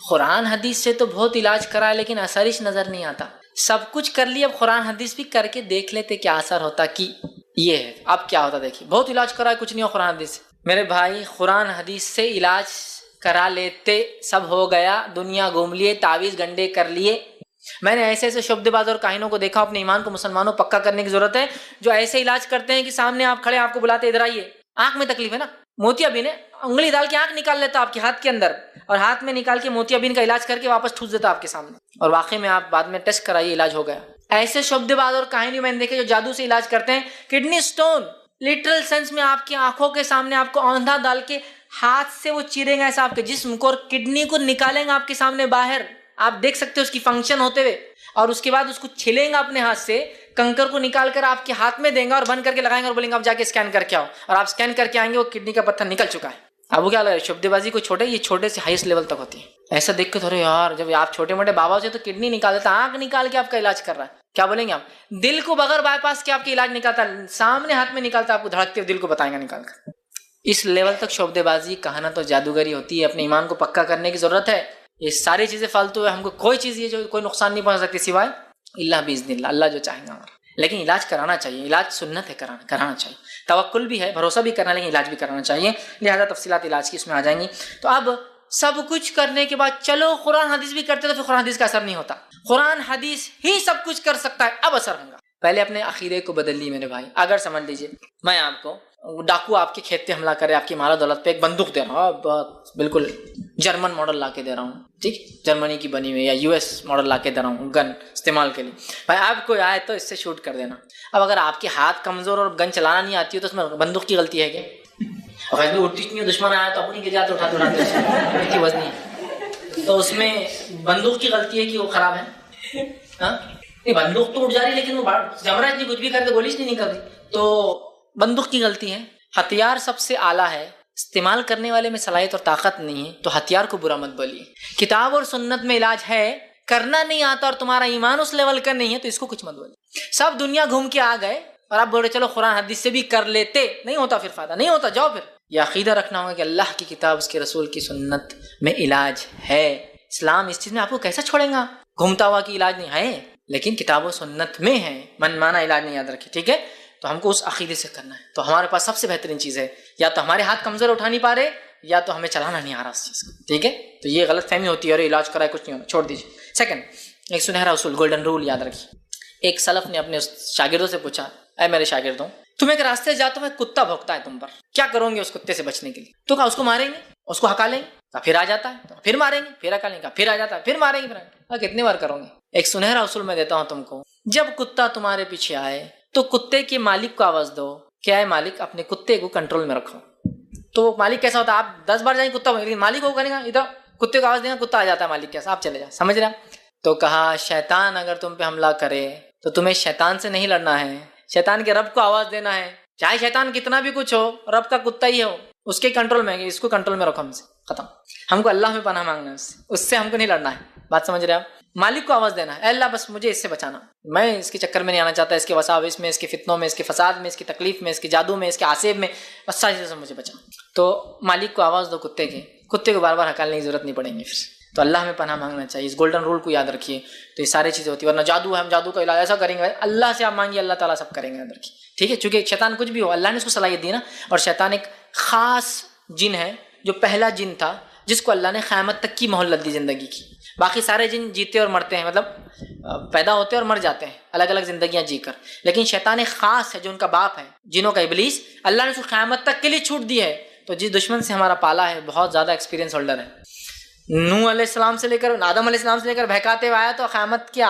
قرآن حدیث سے تو بہت علاج کرا لیکن اثر ہی نظر نہیں آتا. سب کچھ کر لیا, اب قرآن حدیث بھی کر کے دیکھ لیتے کیا اثر ہوتا. کہ یہ ہے اب کیا ہوتا, دیکھیے بہت علاج کرا ہے کچھ نہیں ہو قرآن حدیث سے. میرے بھائی قرآن حدیث سے علاج کرا لیتے, سب ہو گیا, دنیا گھوم لیے, تعویذ گنڈے کر لیے. میں نے ایسے ایسے شبد باز اور کاہنوں کو دیکھا, اپنے ایمان کو مسلمانوں پکا کرنے کی ضرورت ہے, جو ایسے علاج کرتے ہیں کہ سامنے آپ کھڑے, آپ کو بلاتے ادھر آئیے, آنکھ میں تکلیف ہے نا, موتیا بین ہے, انگلی ڈال کے آنکھ نکال لیتا آپ کے ہاتھ کے اندر, اور ہاتھ میں نکال کے موتیا بین کا علاج کر کے واپس ٹھوس دیتا آپ کے سامنے, اور واقعی میں آپ بعد میں ٹیسٹ کرائیے علاج ہو گیا. ایسے شبد باز اور کہانی میں نے دیکھے جو جادو سے علاج کرتے ہیں. کڈنی سٹون لٹرل سینس میں آپ کی آنکھوں کے سامنے آپ کو آندھا ڈال کے ہاتھ سے وہ چیریں گے ایسا آپ کے جسم کو, اور کڈنی کو نکالیں گے آپ کے سامنے باہر, آپ دیکھ سکتے ہو اس کی فنکشن ہوتے ہوئے, اور اس کے بعد اس کو چھلیں گا اپنے ہاتھ سے, کنکر کو نکال کر آپ کے ہاتھ میں دیں گا اور بند کر کے لگائیں گے اور بولیں گے آپ جا کے اسکین کر کے آؤ, اور آپ اسکین کر کے آئیں گے وہ کڈنی کا پتھر نکل چکا ہے. اب وہ کیا لگ رہا ہے شبد بازی کو چھوٹے, یہ چھوٹے سے ہائیسٹ لیول تک ہوتی ہے. ایسا دیکھ کے تھوڑے یار, جب آپ چھوٹے موٹے بابا سے تو کڈنی نکال دیتا, آنکھ نکال کے آپ کا علاج کر رہا ہے, کیا بولیں گے آپ, دل کو بغیر بائی پاس کے آپ کے علاج نکالتا, سامنے ہاتھ میں نکالتا, آپ کو دھڑکتے دل کو بتائیں گا نکال کر. اس لیول تک شبد بازی کہانت اور جادوگری ہوتی ہے. اپنے ایمان کو پکا کرنے کی ضرورت ہے. یہ ساری چیزیں فالتو ہے, ہم کو کوئی چیز یہ جو کوئی نقصان نہیں پہنچ سکتی سوائے اللہ باذن اللہ, اللہ جو چاہیں گا. لیکن علاج کرانا چاہیے, علاج سنت ہے, کرانا چاہیے. توکل بھی ہے, بھروسہ بھی کرنا, لیکن علاج بھی کرانا چاہیے. لہذا تفصیلات علاج کی اس میں آ جائیں گی. تو اب سب کچھ کرنے کے بعد چلو قرآن حدیث بھی کرتے تو پھر قرآن حدیث کا اثر نہیں ہوتا. قرآن حدیث ہی سب کچھ کر سکتا ہے, اب اثر ہوگا. پہلے اپنے عقیدے کو بدل لی میرے بھائی. اگر سمجھ لیجئے میں آپ کو ڈاکو آپ کے کھیت پہ حملہ کرے, آپ کی مال و دولت پہ ایک بندوق دے رہا ہوں, بالکل جرمن ماڈل لا کے دے رہا ہوں, ٹھیک, جرمنی کی بنی ہوئی, یا US ماڈل لا کے دے رہا ہوں گن استعمال کے لیے. بھائی آپ کوئی آئے تو اس سے شوٹ کر دینا. اب اگر آپ کے ہاتھ کمزور اور گن چلانا نہیں آتی ہو تو اس میں بندوق کی غلطی ہے کیا؟ اور ایسے اٹھتی نہیں ہو, دشمن آیا تو اپنی کے جاتے اٹھاتے کی وزنی ہے, تو اس میں بندوق کی غلطی ہے کہ وہ خراب ہے. ہاں بندوق تو اٹھ جا رہی لیکن وہ جمرہ اتنی کچھ بھی کرتے گولیش نہیں نکل رہی, تو بندوق کی غلطی ہے. ہتھیار سب سے اعلیٰ ہے, استعمال کرنے والے میں صلاحیت اور طاقت نہیں ہے, تو ہتھیار کو برا مت بولیے. کتاب اور سنت میں علاج ہے, کرنا نہیں آتا اور تمہارا ایمان اس لیول کا نہیں ہے تو اس کو کچھ مت بولے۔ سب دنیا گھوم کے آ گئے اور آپ بول رہے چلو قرآن حدیث سے بھی کر لیتے، نہیں ہوتا پھر فائدہ نہیں ہوتا، جاؤ پھر۔ یہ عقیدہ رکھنا ہوگا کہ اللہ کی کتاب اس کے رسول کی سنت میں علاج ہے۔ اسلام اس چیز میں آپ کو کیسا چھوڑیں گا؟ گھومتا ہوا کہ علاج نہیں ہے، لیکن کتاب و سنت میں ہے، من مانا علاج نہیں، یاد رکھیں، ٹھیک ہے؟ تو ہم کو اس عقیدے سے کرنا ہے۔ تو ہمارے پاس سب سے بہترین چیز ہے، یا تو ہمارے ہاتھ کمزور اٹھا نہیں پا رہے، یا تو ہمیں چلانا نہیں آ رہا اس چیز کو، ٹھیک ہے؟ تو یہ غلط فہمی ہوتی ہے، اور علاج کرائے کچھ نہیں ہونا، چھوڑ دیجیے۔ سیکنڈ، ایک سنہرا اصول، گولڈن رول یاد رکھیے۔ ایک سلف نے اپنے شاگردوں سے پوچھا، اے میرے شاگردوں، تم ایک راستے جاتے ہوئے کتا بھونکتا ہے تم پر، کیا کرو گے اس کتے سے بچنے کے لیے؟ تو کہا اس کو ماریں گے، اس کو ہکا لیں گے، پھر آ جاتا ہے، پھر ماریں گے، پھر ہکا لیں گے، پھر آ جاتا ہے، پھر ماریں گے، پھر کتنی بار کرو گے؟ ایک سنہرا اصول میں دیتا ہوں تم کو، جب کتا تمہارے پیچھے آئے تو کتے کے مالک کو آواز دو کہ اے مالک اپنے کتے کو کنٹرول میں رکھو۔ تو مالک کیسا ہوتا ہے؟ آپ 10 بار جائیں کتا، لیکن مالک کو کرے گا، ادھر کتے کو آواز دیں گا، کتا آ جاتا ہے، مالک کیسا، آپ چلے جائیں، سمجھ رہے؟ تو کہا شیطان اگر تم پہ حملہ کرے تو تمہیں شیطان سے نہیں لڑنا ہے، شیطان کے رب کو آواز دینا ہے، چاہے شیطان کتنا بھی کچھ ہو، رب کا کتا ہی ہو، اس کے کنٹرول میں ہے، اس کو کنٹرول میں رکھو، ہم سے ختم۔ ہم کو اللہ میں پناہ مانگنا ہے، اس سے ہم کو نہیں لڑنا ہے، بات سمجھ رہے آپ؟ مالک کو آواز دینا ہے، اے اللہ بس مجھے اس سے بچانا، میں اس کے چکر میں نہیں آنا چاہتا، اس کے وساوس میں، اس کے فتنوں میں، اس کے فساد میں، اس کی تکلیف میں، اس کے جادو میں، اس کے آسیب میں، بس ساری چیزوں سے مجھے بچا۔ تو مالک کو آواز دو کتے کی، کتے کو بار بار ہکالنے کی ضرورت نہیں پڑیں گی پھر۔ تو اللہ میں پناہ مانگنا چاہیے، اس گولڈن رول کو یاد رکھیے، تو یہ ساری چیزیں ہوتی ہیں، ورنہ جادو ہے، ہم جادو کا علاج ایسا کریں گے، اللہ سے آپ مانگیے، اللہ تعالیٰ سب کریں گے، یاد رکھیے، ٹھیک ہے؟ چونکہ شیطان کچھ بھی ہو، اللہ نے اس کو صلاحیت دی نا، اور شیطان ایک خاص جن ہے جو پہلا جن تھا جس کو اللہ نے قیامت تک کی مہلت دی زندگی کی۔ باقی سارے جن جیتے اور مرتے ہیں، مطلب پیدا ہوتے اور مر جاتے ہیں الگ الگ زندگیاں جی کر، لیکن شیطان ایک خاص ہے جو ان کا باپ ہے جنوں کا، ابلیس، اللہ نے اس کو قیامت تک کے لیے چھوٹ دی ہے۔ تو جس دشمن سے ہمارا پالا ہے بہت زیادہ ایکسپیرینس ہولڈر ہے، نوح علیہ السلام سے لے کر آدم علیہ السلام سے لے کر بہکاتے ہوئے آیا تو قیامت کی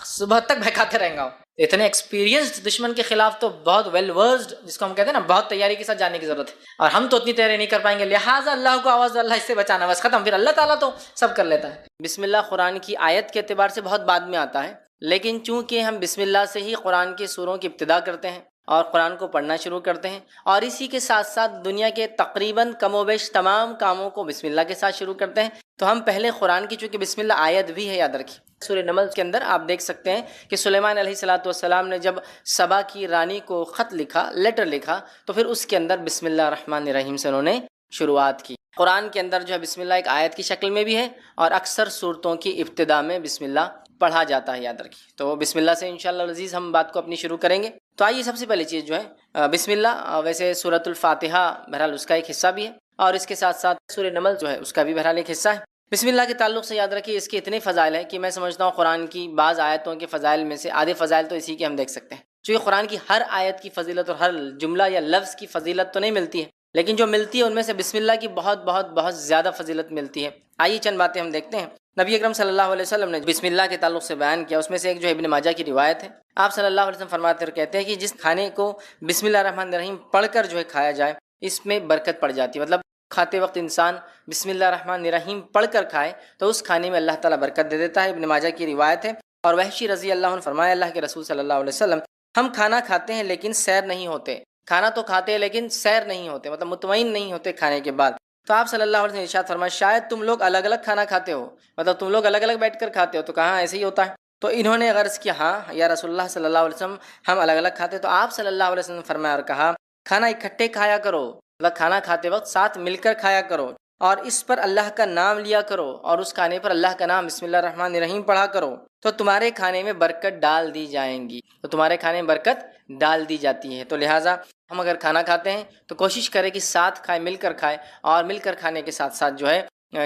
صبح تک بہکاتے رہیں گا۔ اتنے ایکسپیرینسڈ دشمن کے خلاف تو بہت ویل ورسڈ، جس کو ہم کہتے ہیں نا، بہت تیاری کے ساتھ جانے کی ضرورت ہے، اور ہم تو اتنی تیاری نہیں کر پائیں گے، لہٰذا اللہ کو آواز دو، اللہ اس سے بچانا، بس ختم، پھر اللہ تعالیٰ تو سب کر لیتا ہے۔ بسم اللہ قرآن کی آیت کے اعتبار سے بہت بعد میں آتا ہے، لیکن چونکہ ہم بسم اللہ سے ہی قرآن کی سوروں کی ابتدا کرتے ہیں اور قرآن کو پڑھنا شروع کرتے ہیں، اور اسی کے ساتھ ساتھ دنیا کے تقریباً کم و بیش تمام کاموں کو بسم اللہ کے ساتھ شروع کرتے ہیں، تو ہم پہلے قرآن کی، چونکہ بسم اللہ آیت بھی ہے، یاد رکھیے سورہ نمل کے اندر آپ دیکھ سکتے ہیں کہ سلیمان علیہ السلام نے جب سبا کی رانی کو خط لکھا، لیٹر لکھا، تو پھر اس کے اندر بسم اللہ الرحمن الرحیم سے انہوں نے شروعات کی۔ قرآن کے اندر جو ہے بسم اللہ ایک آیت کی شکل میں بھی ہے، اور اکثر صورتوں کی ابتدا میں بسم اللہ پڑھا جاتا ہے، یاد رکھیے۔ تو بسم اللہ سے انشاءاللہ العزیز ہم بات کو اپنی شروع کریں گے۔ تو آئیے، سب سے پہلی چیز جو ہے بسم اللہ، ویسے سورۃ الفاتحہ بہرحال اس کا ایک حصہ بھی ہے، اور اس کے ساتھ ساتھ سورہ نمل جو ہے اس کا بھی بہرحال ایک حصہ ہے۔ بسم اللہ کے تعلق سے یاد رکھیے اس کے اتنے فضائل ہیں کہ میں سمجھتا ہوں قرآن کی بعض آیتوں کے فضائل میں سے آدھے فضائل تو اسی کے ہم دیکھ سکتے ہیں، چونکہ قرآن کی ہر آیت کی فضیلت اور ہر جملہ یا لفظ کی فضیلت تو نہیں ملتی ہے، لیکن جو ملتی ہے ان میں سے بسم اللہ کی بہت بہت بہت زیادہ فضیلت ملتی ہے۔ آئیے چند باتیں ہم دیکھتے ہیں۔ نبی اکرم صلی اللہ علیہ وسلم نے بسم اللہ کے تعلق سے بیان کیا، اس میں سے ایک جو ابن ماجہ کی روایت ہے، آپ صلی اللہ علیہ وسلم فرماتے اور کہتے ہیں کہ جس کھانے کو بسم اللہ الرحمن الرحیم پڑھ کر جو ہے کھایا جائے، اس میں برکت پڑ جاتی ہے، مطلب کھاتے وقت انسان بسم اللہ الرحمن الرحیم پڑھ کر کھائے تو اس کھانے میں اللہ تعالیٰ برکت دے دیتا ہے، ابن ماجہ کی روایت ہے۔ اور وحشی رضی اللہ عنہ فرمایا، اللہ کے رسول صلی اللہ علیہ وسلم، ہم کھانا کھاتے ہیں لیکن سیر نہیں ہوتے، کھانا تو کھاتے ہیں لیکن سیر نہیں ہوتے، مطلب مطمئن نہیں ہوتے کھانے کے بعد۔ تو آپ صلی اللہ علیہ وسلم نے ارشاد فرمایا، شاید تم لوگ الگ الگ کھانا کھاتے ہو، مطلب تم لوگ الگ الگ بیٹھ کر کھاتے ہو۔ تو کہاں ایسے ہی ہوتا ہے؟ تو انہوں نے غرض کیا، ہاں یا رسول اللہ صلی اللہ علیہ وسلم، ہم الگ الگ کھاتے۔ تو آپ صلی اللہ علیہ وسلم نے فرمایا اور کہا، کھانا اکٹھے کھایا کرو، مطلب کھانا کھاتے وقت ساتھ مل کر کھایا کرو، اور اس پر اللہ کا نام لیا کرو، اور اس کھانے پر اللہ کا نام بسم اللہ الرحمن الرحیم پڑھا کرو، تو تمہارے کھانے میں برکت ڈال دی جائیں گی، تو تمہارے کھانے میں برکت ڈال دی جاتی ہے۔ تو لہٰذا ہم اگر کھانا کھاتے ہیں تو کوشش کریں کہ ساتھ کھائیں، مل کر کھائیں، اور مل کر کھانے کے ساتھ ساتھ جو ہے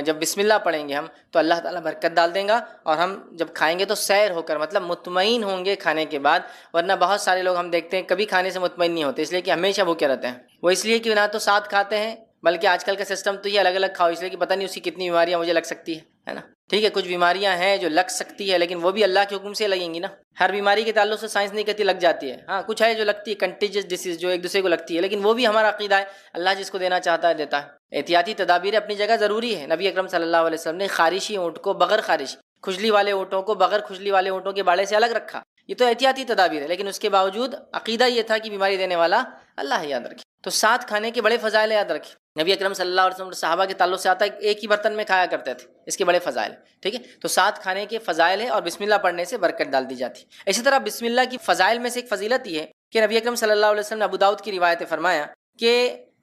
جب بسم اللہ پڑھیں گے ہم تو اللہ تعالیٰ برکت ڈال دیں گا، اور ہم جب کھائیں گے تو سیر ہو کر، مطلب مطمئن ہوں گے کھانے کے بعد۔ ورنہ بہت سارے لوگ ہم دیکھتے ہیں کبھی کھانے سے مطمئن نہیں ہوتے، اس لیے کہ ہمیشہ بھوکے رہتے ہیں۔ وہ اس لیے کہ نہ تو ساتھ کھاتے ہیں، بلکہ آج کل کا سسٹم تو یہ الگ الگ کھاؤ، اس لیے کہ پتہ نہیں اسی کتنی بیماریاں مجھے لگ سکتی ہے نا۔ ٹھیک ہے، کچھ بیماریاں ہیں جو لگ سکتی ہے، لیکن وہ بھی اللہ کے حکم سے لگیں گی نا۔ ہر بیماری کے تعلق سے سائنس نہیں کہتی لگ جاتی ہے، ہاں کچھ ہے جو لگتی ہے، کنٹیجس ڈیسیز جو ایک دوسرے کو لگتی ہے، لیکن وہ بھی ہمارا عقیدہ ہے، اللہ جس کو دینا چاہتا ہے دیتا ہے۔ احتیاطی تدابیر اپنی جگہ ضروری ہے۔ نبی اکرم صلی اللہ علیہ وسلم نے خارشی اونٹ کو بغیر خارش، کھجلی والے اونٹوں کو بغیر کھجلی والے اونٹوں کے باڑے سے الگ رکھا، یہ تو احتیاطی تدابیر ہے، لیکن اس کے باوجود عقیدہ یہ تھا کہ بیماری دینے والا اللہ ہے، یاد رکھیں۔ تو ساتھ کھانے کے بڑے فضائل یاد رکھیں۔ نبی اکرم صلی اللہ علیہ وسلم صحابہ کے تعلق سے آتا ہے ایک ہی برتن میں کھایا کرتے تھے، اس کے بڑے فضائل، ٹھیک ہے، تو ساتھ کھانے کے فضائل ہیں اور بسم اللہ پڑھنے سے برکت ڈال دی جاتی ہے۔ اسی طرح بسم اللہ کی فضائل میں سے ایک فضیلت یہ ہے کہ نبی اکرم صلی اللہ علیہ وسلم نے ابو داؤد کی روایت فرمایا کہ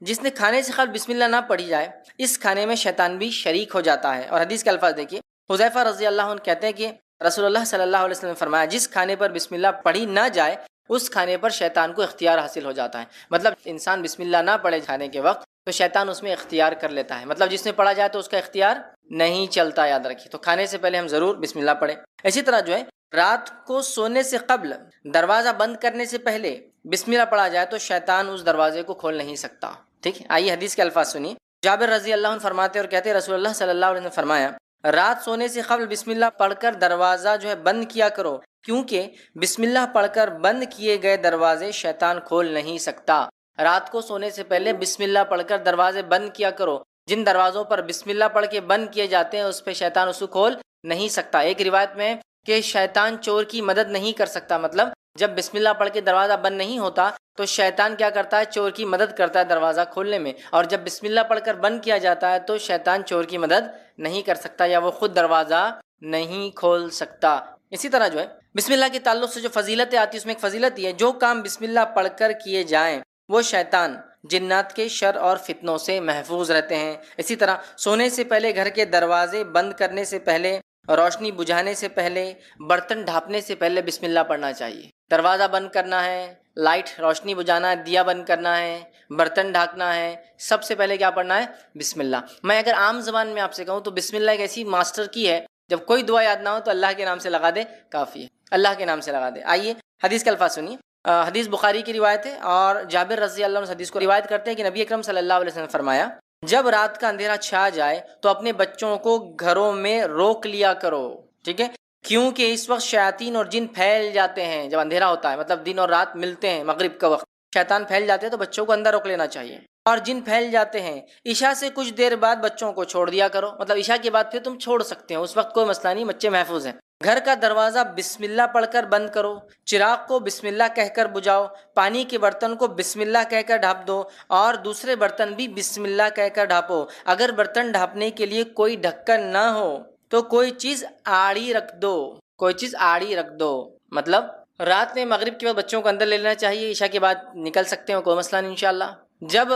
جس نے کھانے سے قبل بسم اللہ نہ پڑھی جائے اس کھانے میں شیطان بھی شریک ہو جاتا ہے۔ اور حدیث کے الفاظ دیکھیے، حذیفہ رضی اللہ عنہ کہتے ہیں کہ رسول اللہ صلی اللہ علیہ وسلم نے فرمایا جس کھانے پر بسم اللہ پڑھی نہ جائے اس کھانے پر شیطان کو اختیار حاصل ہو جاتا ہے۔ مطلب انسان بسم اللہ نہ پڑھے کھانے کے وقت تو شیطان اس میں اختیار کر لیتا ہے، مطلب جس میں پڑھا جائے تو اس کا اختیار نہیں چلتا، یاد رکھیے۔ تو کھانے سے پہلے ہم ضرور بسم اللہ پڑھیں۔ اسی طرح جو ہے رات کو سونے سے قبل دروازہ بند کرنے سے پہلے بسم اللہ پڑھا جائے تو شیطان اس دروازے کو کھول نہیں سکتا، ٹھیک ہے۔ آئیے حدیث کے الفاظ سنیے۔ جابر رضی اللہ عنہ فرماتے اور کہتے ہیں رسول اللہ صلی اللہ علیہ وسلم نے فرمایا رات سونے سے قبل بسم اللہ پڑھ کر دروازہ جو ہے بند کیا کرو، کیونکہ بسم اللہ پڑھ کر بند کیے گئے دروازے شیطان کھول نہیں سکتا۔ رات کو سونے سے پہلے بسم اللہ پڑھ کر دروازے بند کیا کرو، جن دروازوں پر بسم اللہ پڑھ کے بند کیے جاتے ہیں اس پہ شیطان اس کو کھول نہیں سکتا۔ ایک روایت میں کہ شیطان چور کی مدد نہیں کر سکتا، مطلب جب بسم اللہ پڑھ کے دروازہ بند نہیں ہوتا تو شیطان کیا کرتا ہے، چور کی مدد کرتا ہے دروازہ کھولنے میں، اور جب بسم اللہ پڑھ کر بند کیا جاتا ہے تو شیطان چور کی مدد نہیں کر سکتا یا وہ خود دروازہ نہیں کھول سکتا۔ اسی طرح جو ہے بسم اللہ کے تعلق سے جو فضیلتیں آتی ہیں اس میں ایک فضیلت یہ ہے جو کام بسم اللہ پڑھ کر کیے جائیں وہ شیطان جنات کے شر اور فتنوں سے محفوظ رہتے ہیں۔ اسی طرح سونے سے پہلے گھر کے دروازے بند کرنے سے پہلے، روشنی بجھانے سے پہلے، برتن ڈھانپنے سے پہلے بسم اللہ پڑھنا چاہیے۔ دروازہ بند کرنا ہے، لائٹ روشنی بجھانا ہے، دیا بند کرنا ہے، برتن ڈھانکنا ہے، سب سے پہلے کیا پڑھنا ہے؟ بسم اللہ۔ میں اگر عام زبان میں آپ سے کہوں تو بسم اللہ ایک ایسی ماسٹر کی ہے، جب کوئی دعا یاد نہ ہو تو اللہ کے نام سے لگا دے، کافی ہے، اللہ کے نام سے لگا دے۔ آئیے حدیث کے الفاظ سنیے۔ حدیث بخاری کی روایت ہے اور جابر رضی اللہ عنہ حدیث کو روایت کرتے ہیں کہ نبی اکرم صلی اللہ علیہ وسلم نے فرمایا جب رات کا اندھیرا چھا جائے تو اپنے بچوں کو گھروں میں روک لیا کرو، ٹھیک ہے، کیونکہ اس وقت شیاطین اور جن پھیل جاتے ہیں۔ جب اندھیرا ہوتا ہے مطلب دن اور رات ملتے ہیں، مغرب کا وقت شیطان پھیل جاتے ہیں تو بچوں کو اندر روک لینا چاہیے، اور جن پھیل جاتے ہیں عشاء سے کچھ دیر بعد بچوں کو چھوڑ دیا کرو، مطلب عشاء کے بعد پھر تم چھوڑ سکتے ہو، اس وقت کوئی مسئلہ نہیں، بچے محفوظ ہیں۔ گھر کا دروازہ بسم اللہ پڑھ کر بند کرو، چراغ کو بسم اللہ کہہ کر بجھاؤ، پانی کے برتن کو بسم اللہ کہہ کر ڈھانپ دو اور دوسرے برتن بھی بسم اللہ کہہ کر ڈھانپو۔ اگر برتن ڈھانپنے کے لیے کوئی ڈھکن نہ ہو تو کوئی چیز آڑی رکھ دو، کوئی چیز آڑی رکھ دو، مطلب رات میں مغرب کے بعد بچوں کو اندر لے لینا چاہیے، عشاء کے بعد نکل سکتے ہو، کوئی مسئلہ نہیں انشاءاللہ۔ جب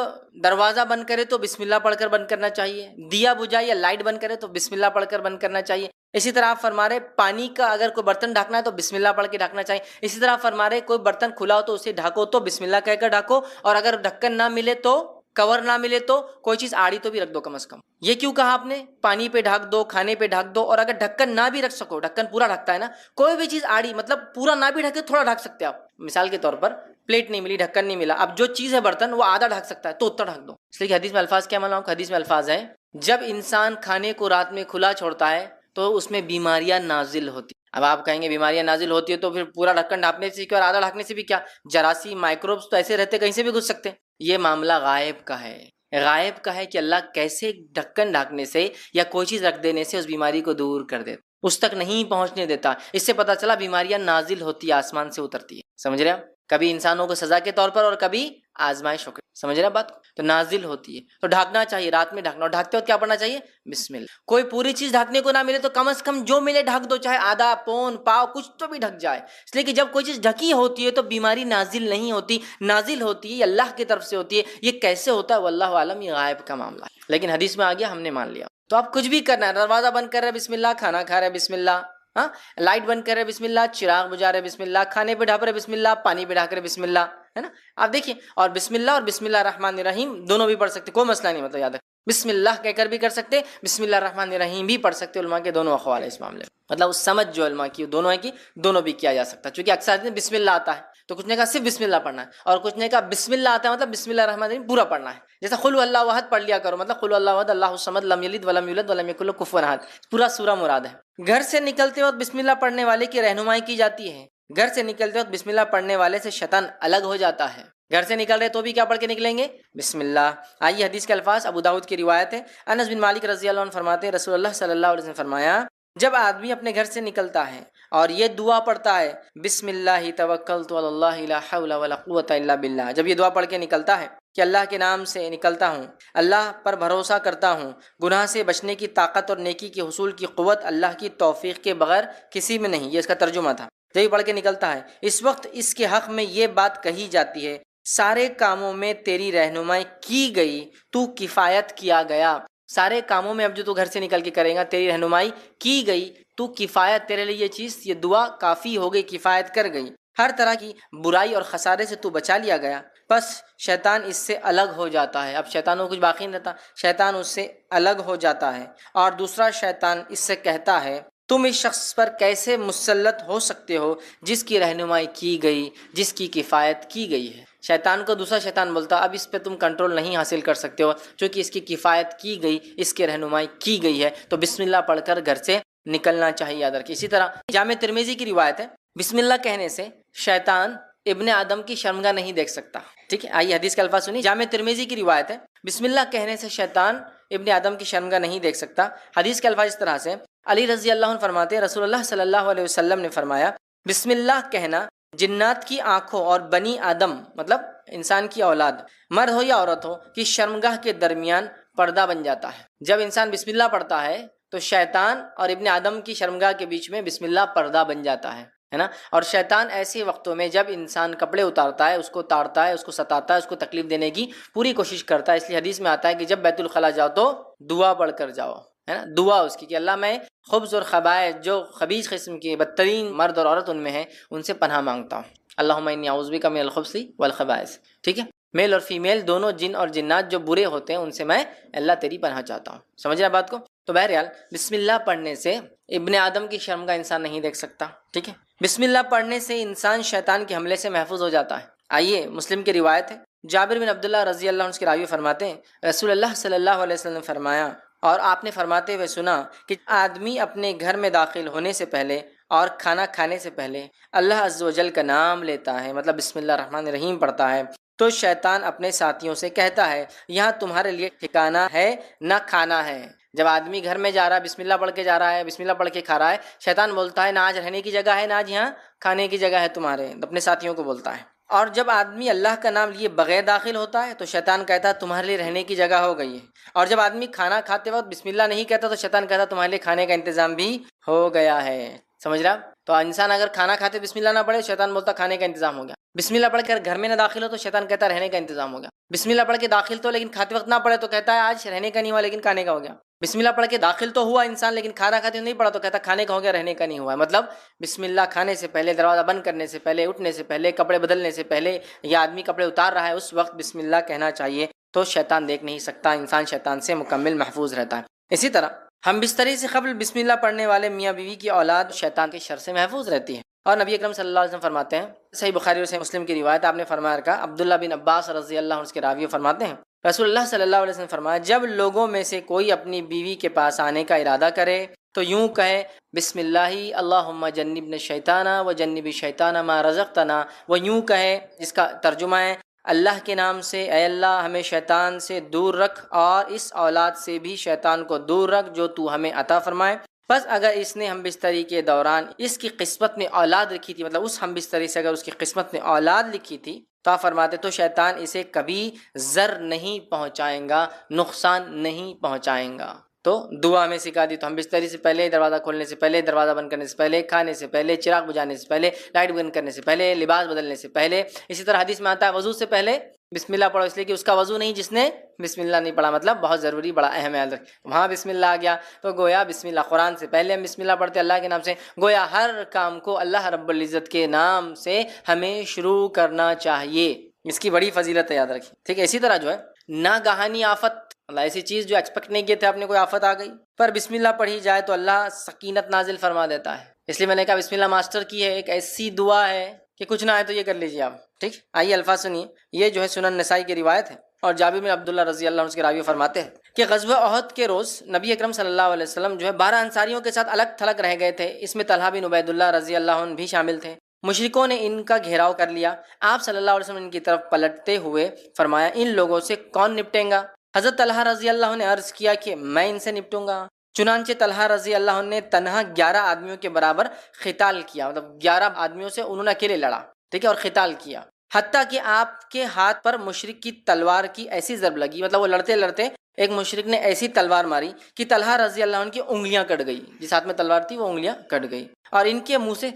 دروازہ بند کرے تو بسم اللہ پڑھ کر بند کرنا چاہیے، دیا بجھائے یا لائٹ بند کرے تو بسم اللہ پڑھ کر بند کرنا چاہیے۔ اسی طرح آپ فرما رہے پانی کا اگر کوئی برتن ڈھانکنا ہے تو بسم اللہ پڑھ کے ڈھانکنا چاہیے۔ اسی طرح فرما رہے کوئی برتن کھلا ہو تو اسے ڈھانکو تو بسم اللہ کہہ کر ڈھانکو، اور اگر ڈھکن نہ ملے تو، کور نہ ملے تو کوئی چیز آڑی تو بھی رکھ دو کم از کم۔ یہ کیوں کہا آپ نے؟ پانی پہ ڈھانک دو، کھانے پہ ڈھانک دو، اور اگر ڈھکن نہ بھی رکھ سکو، ڈھکن پورا ڈھکتا ہے نا، کوئی بھی چیز آڑی مطلب پورا نہ بھی ڈھکے تھوڑا ڈھک سکتے ہیں آپ۔ مثال کے طور پر پلیٹ نہیں ملی، ڈھکن نہیں ملا، اب جو چیز ہے برتن وہ آدھا ڈھک سکتا ہے تو اتنا ڈھک دو۔ اس لیے کہ حدیث میں الفاظ کیا مانا ہوں، حدیث میں الفاظ ہے جب انسان کھانے کو رات میں کھلا چھوڑتا ہے تو اس میں بیماریاں نازل ہوتی۔ اب آپ کہیں گے بیماریاں نازل ہوتی ہے تو پھر پورا ڈھکن ڈھانپنے سے کیا اور آدھا ڈھکنے سے بھی کیا؟ جراثیم، مائکروبس تو ایسے رہتے کہیں سے بھی گھس سکتے ہیں۔ یہ معاملہ غائب کا ہے، غائب کا ہے کہ اللہ کیسے ڈھکن ڈھانکنے سے یا کوئی چیز رکھ دینے سے اس بیماری کو دور کر دیتا، اس تک نہیں پہنچنے دیتا۔ اس سے پتہ چلا بیماریاں نازل ہوتی ہے، آسمان سے اترتی ہے، سمجھ رہے ہیں؟ کبھی انسانوں کو سزا کے طور پر اور کبھی آزمائش ہو کے، سمجھ رہے ہیں بات کو؟ تو نازل ہوتی ہے تو ڈھانکنا چاہیے، رات میں ڈھانکنا، اور ڈھانکتے وقت کیا پڑھنا چاہیے؟ بسم اللہ۔ کوئی پوری چیز ڈھانکنے کو نہ ملے تو کم از کم جو ملے ڈھک دو، چاہے آدھا پون پاؤ کچھ تو بھی ڈھک جائے، اس لیے کہ جب کوئی چیز ڈھکی ہوتی ہے تو بیماری نازل نہیں ہوتی، نازل ہوتی ہے یہ اللہ کی طرف سے ہوتی ہے۔ یہ کیسے ہوتا ہے واللہ عالم، یہ غائب کا معاملہ ہے، لیکن حدیث میں آ گیا، ہم نے مان لیا۔ تو آپ کچھ بھی کرنا ہے، دروازہ بند کر رہے بسم اللہ، کھانا کھا رہے بسم اللہ، ہاں لائٹ بند کر رہے بسم اللہ، چراغ بجھا رہے بسم اللہ، کھانے پہ ڈھانپ رہے بسم اللہ، پانی پہ ڈھانک رہے بسم اللہ، ہے نا؟ آپ دیکھیں، اور بسم اللہ اور بسم اللہ الرحمن الرحیم دونوں بھی پڑھ سکتے، کوئی مسئلہ نہیں، مطلب یاد ہے بسم اللہ کہہ کر بھی کر سکتے، بسم اللہ الرحمن الرحیم بھی پڑھ سکتے، علماء کے دونوں اقوال ہے اس معاملے میں، مطلب اس سمجھ جو علماء کی دونوں ہے کہ دونوں بھی کیا جا سکتا ہے، چونکہ اکثر بسم اللہ آتا ہے تو کچھ نے کہا صرف بسم اللہ پڑھنا ہے، اور کچھ نے کہا بسم اللہ آتا ہے مطلب بسم اللہ الرحمن الرحیم پورا پڑھنا ہے، جیسا قل هو اللہ احد پڑھ لیا کرو، مطلب قل هو اللہ احد اللہ الصمد لم یلد ولم یولد ولم یکن له کفوا احد، پورا سورہ مراد ہے۔ گھر سے نکلتے وقت بسم اللہ پڑھنے والے کی رہنمائی کی جاتی ہے، گھر سے نکلتے وقت بسم اللہ پڑھنے والے سے شیطان الگ ہو جاتا ہے۔ گھر سے نکل رہے تو بھی کیا پڑھ کے نکلیں گے؟ بسم اللہ۔ آئیے حدیث کے الفاظ، ابو داؤد کی روایت ہے، انس بن مالک رضی اللہ عنہ فرماتے ہیں رسول اللہ صلی اللہ علیہ وسلم فرمایا جب آدمی اپنے گھر سے نکلتا ہے اور یہ دعا پڑھتا ہے بسم اللہ توکلت علی اللہ لا حول ولا قوۃ الا باللہ، جب یہ دعا پڑھ کے نکلتا ہے کہ اللہ کے نام سے نکلتا ہوں، اللہ پر بھروسہ کرتا ہوں، گناہ سے بچنے کی طاقت اور نیکی کے حصول کی قوت اللہ کی توفیق کے بغیر کسی میں نہیں، یہ اس کا ترجمہ تھا، جب یہ پڑھ کے نکلتا ہے، اس وقت اس کے حق میں یہ بات کہی جاتی ہے سارے کاموں میں تیری رہنمائی کی گئی، تو کفایت کیا گیا، سارے کاموں میں اب جو تو گھر سے نکل کے کرے گا تیری رہنمائی کی گئی، تو کفایت، تیرے لیے یہ چیز، یہ دعا کافی ہو گئی، کفایت کر گئی، ہر طرح کی برائی اور خسارے سے تو بچا لیا گیا۔ بس شیطان اس سے الگ ہو جاتا ہے، اب شیطان کو کچھ باقی نہیں رہتا، شیطان اس سے الگ ہو جاتا ہے، اور دوسرا شیطان اس سے کہتا ہے تم اس شخص پر کیسے مسلط ہو سکتے ہو جس کی رہنمائی کی گئی، جس کی کفایت کی گئی ہے۔ شیطان کو دوسرا شیطان بولتا اب اس پہ تم کنٹرول نہیں حاصل کر سکتے ہو، چونکہ اس کی کفایت کی گئی، اس کی رہنمائی کی گئی ہے، تو بسم اللہ پڑھ کر گھر سے نکلنا چاہیے، یاد رکھیے۔ اسی طرح جامع ترمذی کی روایت ہے بسم اللہ کہنے سے شیطان ابن آدم کی شرمگاہ نہیں دیکھ سکتا، ٹھیک ہے، آئیے حدیث کے الفاظ سنیے، جامع ترمذی کی روایت ہے بسم اللہ کہنے سے شیطان ابن آدم کی شرمگاہ نہیں دیکھ سکتا۔ حدیث کے الفاظ اس طرح سے، علی رضی اللہ عنہ فرماتے ہیں رسول اللہ صلی اللہ علیہ وسلم نے فرمایا بسم اللہ کہنا جنات کی آنکھوں اور بنی آدم مطلب انسان کی اولاد، مرد ہو یا عورت ہو، کی شرمگاہ کے درمیان پردہ بن جاتا ہے۔ جب انسان بسم اللہ پڑھتا ہے تو شیطان اور ابن آدم کی شرمگاہ کے بیچ میں بسم اللہ پردہ بن جاتا ہے نا، اور شیطان ایسے وقتوں میں جب انسان کپڑے اتارتا ہے، اس کو تاڑتا ہے، اس کو ستاتا ہے، اس کو تکلیف دینے کی پوری کوشش کرتا ہے، اس لیے حدیث میں آتا ہے کہ جب بیت الخلاء جاؤ تو دعا پڑھ کر جاؤ، ہے نا، دعا اس کی کہ اللہ میں خبث اور خبائث، جو خبیث قسم کے بدترین مرد اور عورت ان میں ہیں، ان سے پناہ مانگتا ہوں، اللہم انی اعوذ بک من الخبث والخبائث، ٹھیک ہے، میل اور فیمیل دونوں جن اور جنات جو برے ہوتے ہیں ان سے میں اللہ تیری پناہ چاہتا ہوں، سمجھ رہے بات کو؟ تو بہرحال بسم اللہ پڑھنے سے ابن آدم کی شرمگاہ انسان نہیں دیکھ سکتا، ٹھیک ہے، بسم اللہ پڑھنے سے انسان شیطان کے حملے سے محفوظ ہو جاتا ہے۔ آئیے مسلم کی روایت ہے، جابر بن عبداللہ رضی اللہ عنہ اس کے راوی فرماتے ہیں رسول اللہ صلی اللہ علیہ وسلم نے فرمایا، اور آپ نے فرماتے ہوئے سنا کہ آدمی اپنے گھر میں داخل ہونے سے پہلے اور کھانا کھانے سے پہلے اللہ عز و جل کا نام لیتا ہے، مطلب بسم اللہ الرحمن الرحیم پڑھتا ہے، تو شیطان اپنے ساتھیوں سے کہتا ہے یہاں تمہارے لیے ٹھکانہ ہے نہ کھانا ہے۔ جب آدمی گھر میں جا رہا ہے بسم اللہ پڑھ کے جا رہا ہے، بسم اللہ پڑھ کے کھا رہا ہے، شیطان بولتا ہے نہ آج رہنے کی جگہ ہے، نہ آج یہاں کھانے کی جگہ ہے تمہارے، اپنے ساتھیوں کو بولتا ہے۔ اور جب آدمی اللہ کا نام لیے بغیر داخل ہوتا ہے تو شیطان کہتا ہے تمہارے لیے رہنے کی جگہ ہو گئی ہے، اور جب آدمی کھانا کھاتے وقت بسم اللہ نہیں کہتا تو شیطان کہتا تمہارے لیے کھانے کا انتظام بھی ہو گیا ہے، سمجھ رہا؟ تو انسان اگر کھانا کھاتے بسم اللہ نہ پڑھے، شیطان بولتا کھانے کا انتظام ہو گیا، بسم اللہ پڑھ کر گھر میں نہ داخل ہو تو شیطان کہتا رہنے کا انتظام ہو گیا، بسم اللہ پڑھ کے داخل تو لیکن کھاتے وقت نہ پڑھے تو کہتا ہے آج رہنے کا نہیں ہوا لیکن کھانے کا ہو گیا، بسم اللہ پڑھ کے داخل تو ہوا انسان لیکن کھانا کھاتے نہیں پڑھا تو کہتا کھانے کا ہو گیا رہنے کا نہیں ہوا ہے۔ مطلب بسم اللہ کھانے سے پہلے، دروازہ بند کرنے سے پہلے، اٹھنے سے پہلے، کپڑے بدلنے سے پہلے، یا آدمی کپڑے اتار رہا ہے اس وقت بسم اللہ کہنا چاہیے، تو شیطان دیکھ نہیں سکتا، انسان شیطان سے مکمل محفوظ رہتا ہے۔ اسی طرح ہم بستری سے قبل بسم اللہ پڑھنے والے میاں بیوی کی اولاد شیطان کے شر سے محفوظ رہتی ہے، اور نبی اکرم صلی اللہ علیہ وسلم فرماتے ہیں، صحیح بخاری اور صحیح مسلم کی روایت، آپ نے فرمایا رکھا، عبداللہ بن عباس رضی اللہ عنہ اس کے راوی فرماتے ہیں رسول اللہ صلی اللہ علیہ وسلم فرمایا جب لوگوں میں سے کوئی اپنی بیوی کے پاس آنے کا ارادہ کرے تو یوں کہے بسم اللہ اللہم جنبنا الشیطان و جنب الشیطان ما رزقتنا، وہ یوں کہے جس کا ترجمہ ہے اللہ کے نام سے اے اللہ ہمیں شیطان سے دور رکھ اور اس اولاد سے بھی شیطان کو دور رکھ جو تو ہمیں عطا فرمائے۔ بس اگر اس نے ہم بستری کے دوران اس کی قسمت میں اولاد لکھی تھی، مطلب اس ہم بستری سے اگر اس کی قسمت میں اولاد لکھی تھی تو آپ فرماتے تو شیطان اسے کبھی ضر نہیں پہنچائیں گا، نقصان نہیں پہنچائیں گا۔ تو دعا میں سکھا دی، تو ہم بستری سے پہلے، دروازہ کھولنے سے پہلے، دروازہ بند کرنے سے پہلے، کھانے سے پہلے، چراغ بجھانے سے پہلے، لائٹ بند کرنے سے پہلے، لباس بدلنے سے پہلے، اسی طرح حدیث میں آتا ہے وضو سے پہلے بسم اللہ پڑھو، اس لیے کہ اس کا وضو نہیں جس نے بسم اللہ نہیں پڑھا، مطلب بہت ضروری، بڑا اہم ہے۔ وہاں بسم اللہ آ گیا تو گویا بسم اللہ، قرآن سے پہلے ہم بسم اللہ پڑھتے اللہ کے نام سے، گویا ہر کام کو اللہ رب العزت کے نام سے ہمیں شروع کرنا چاہیے، اس کی بڑی فضیلت ہے، یاد رکھیں، ٹھیک ہے۔ اسی طرح جو ہے ناگہانی آفت، اللہ ایسی چیز جو ایکسپیکٹ نہیں کیے تھے آپ نے، کوئی آفت آ گئی پر بسم اللہ پڑھی جائے تو اللہ سکینت نازل فرما دیتا ہے، اس لیے میں نے کہا بسم اللہ ماسٹر کی ہے، ایک ایسی دعا ہے کہ کچھ نہ آئے تو یہ کر لیجیے آپ، ٹھیک۔ آئیے الفاظ سنیے، یہ جو ہے سنن نسائی کی روایت ہے، اور جابر بن عبداللہ رضی اللہ عنہ کے راوی فرماتے ہیں کہ غزوہ احد کے روز نبی اکرم صلی اللہ علیہ وسلم جو ہے 12 انصاریوں کے ساتھ الگ تھلگ رہ گئے تھے، اس میں طلحہ بن عبید اللہ رضی اللہ عنہ بھی شامل تھے۔ مشرکوں نے ان کا گھیراؤ کر لیا، آپ صلی اللہ علیہ وسلم ان کی طرف پلٹتے ہوئے فرمایا ان لوگوں سے کون نپٹیں گا؟ حضرت طلحہ رضی اللہ عنہ نے عرض کیا کہ میں ان سے نپٹوں گا، چنانچہ طلحہ رضی اللہ عنہ نے تنہا 11 آدمیوں کے برابر قتال کیا، مطلب 11 آدمیوں سے انہوں نے اکیلے لڑا، ٹھیک ہے، اور قتال کیا، حتیٰ کہ آپ کے ہاتھ پر مشرک کی تلوار کی ایسی ضرب لگی، مطلب وہ لڑتے لڑتے ایک مشرک نے ایسی تلوار ماری کہ طلحہ رضی اللہ عنہ کی انگلیاں کٹ گئی، جس ہاتھ میں تلوار تھی وہ انگلیاں کٹ گئی، اور ان کے منہ سے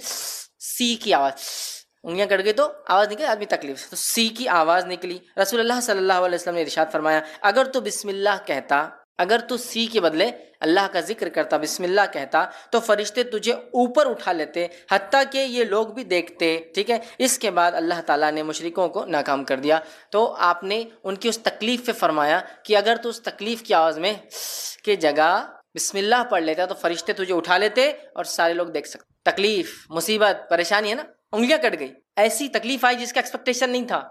سی کی آواز، انگلیاں کٹ گئی تو آواز نکلی، آدمی تکلیف سے، تو سی کی آواز نکلی۔ رسول اللہ صلی اللہ علیہ وسلم نے ارشاد فرمایا، اگر تو بسم اللہ کہتا، اگر تو سی کے بدلے اللہ کا ذکر کرتا، بسم اللہ کہتا، تو فرشتے تجھے اوپر اٹھا لیتے حتیٰ کہ یہ لوگ بھی دیکھتے، ٹھیک ہے۔ اس کے بعد اللہ تعالیٰ نے مشرکوں کو ناکام کر دیا۔ تو آپ نے ان کی اس تکلیف پہ فرمایا کہ اگر تو اس تکلیف کی آواز میں کی جگہ بسم اللہ پڑھ لیتا تو فرشتے تجھے اٹھا لیتے اور سارے لوگ دیکھ سکتے۔ تکلیف، مصیبت، پریشانی ہے نا، انگلیاں کٹ گئی، ایسی تکلیف آئی جس کا ایکسپیکٹیشن نہیں تھا،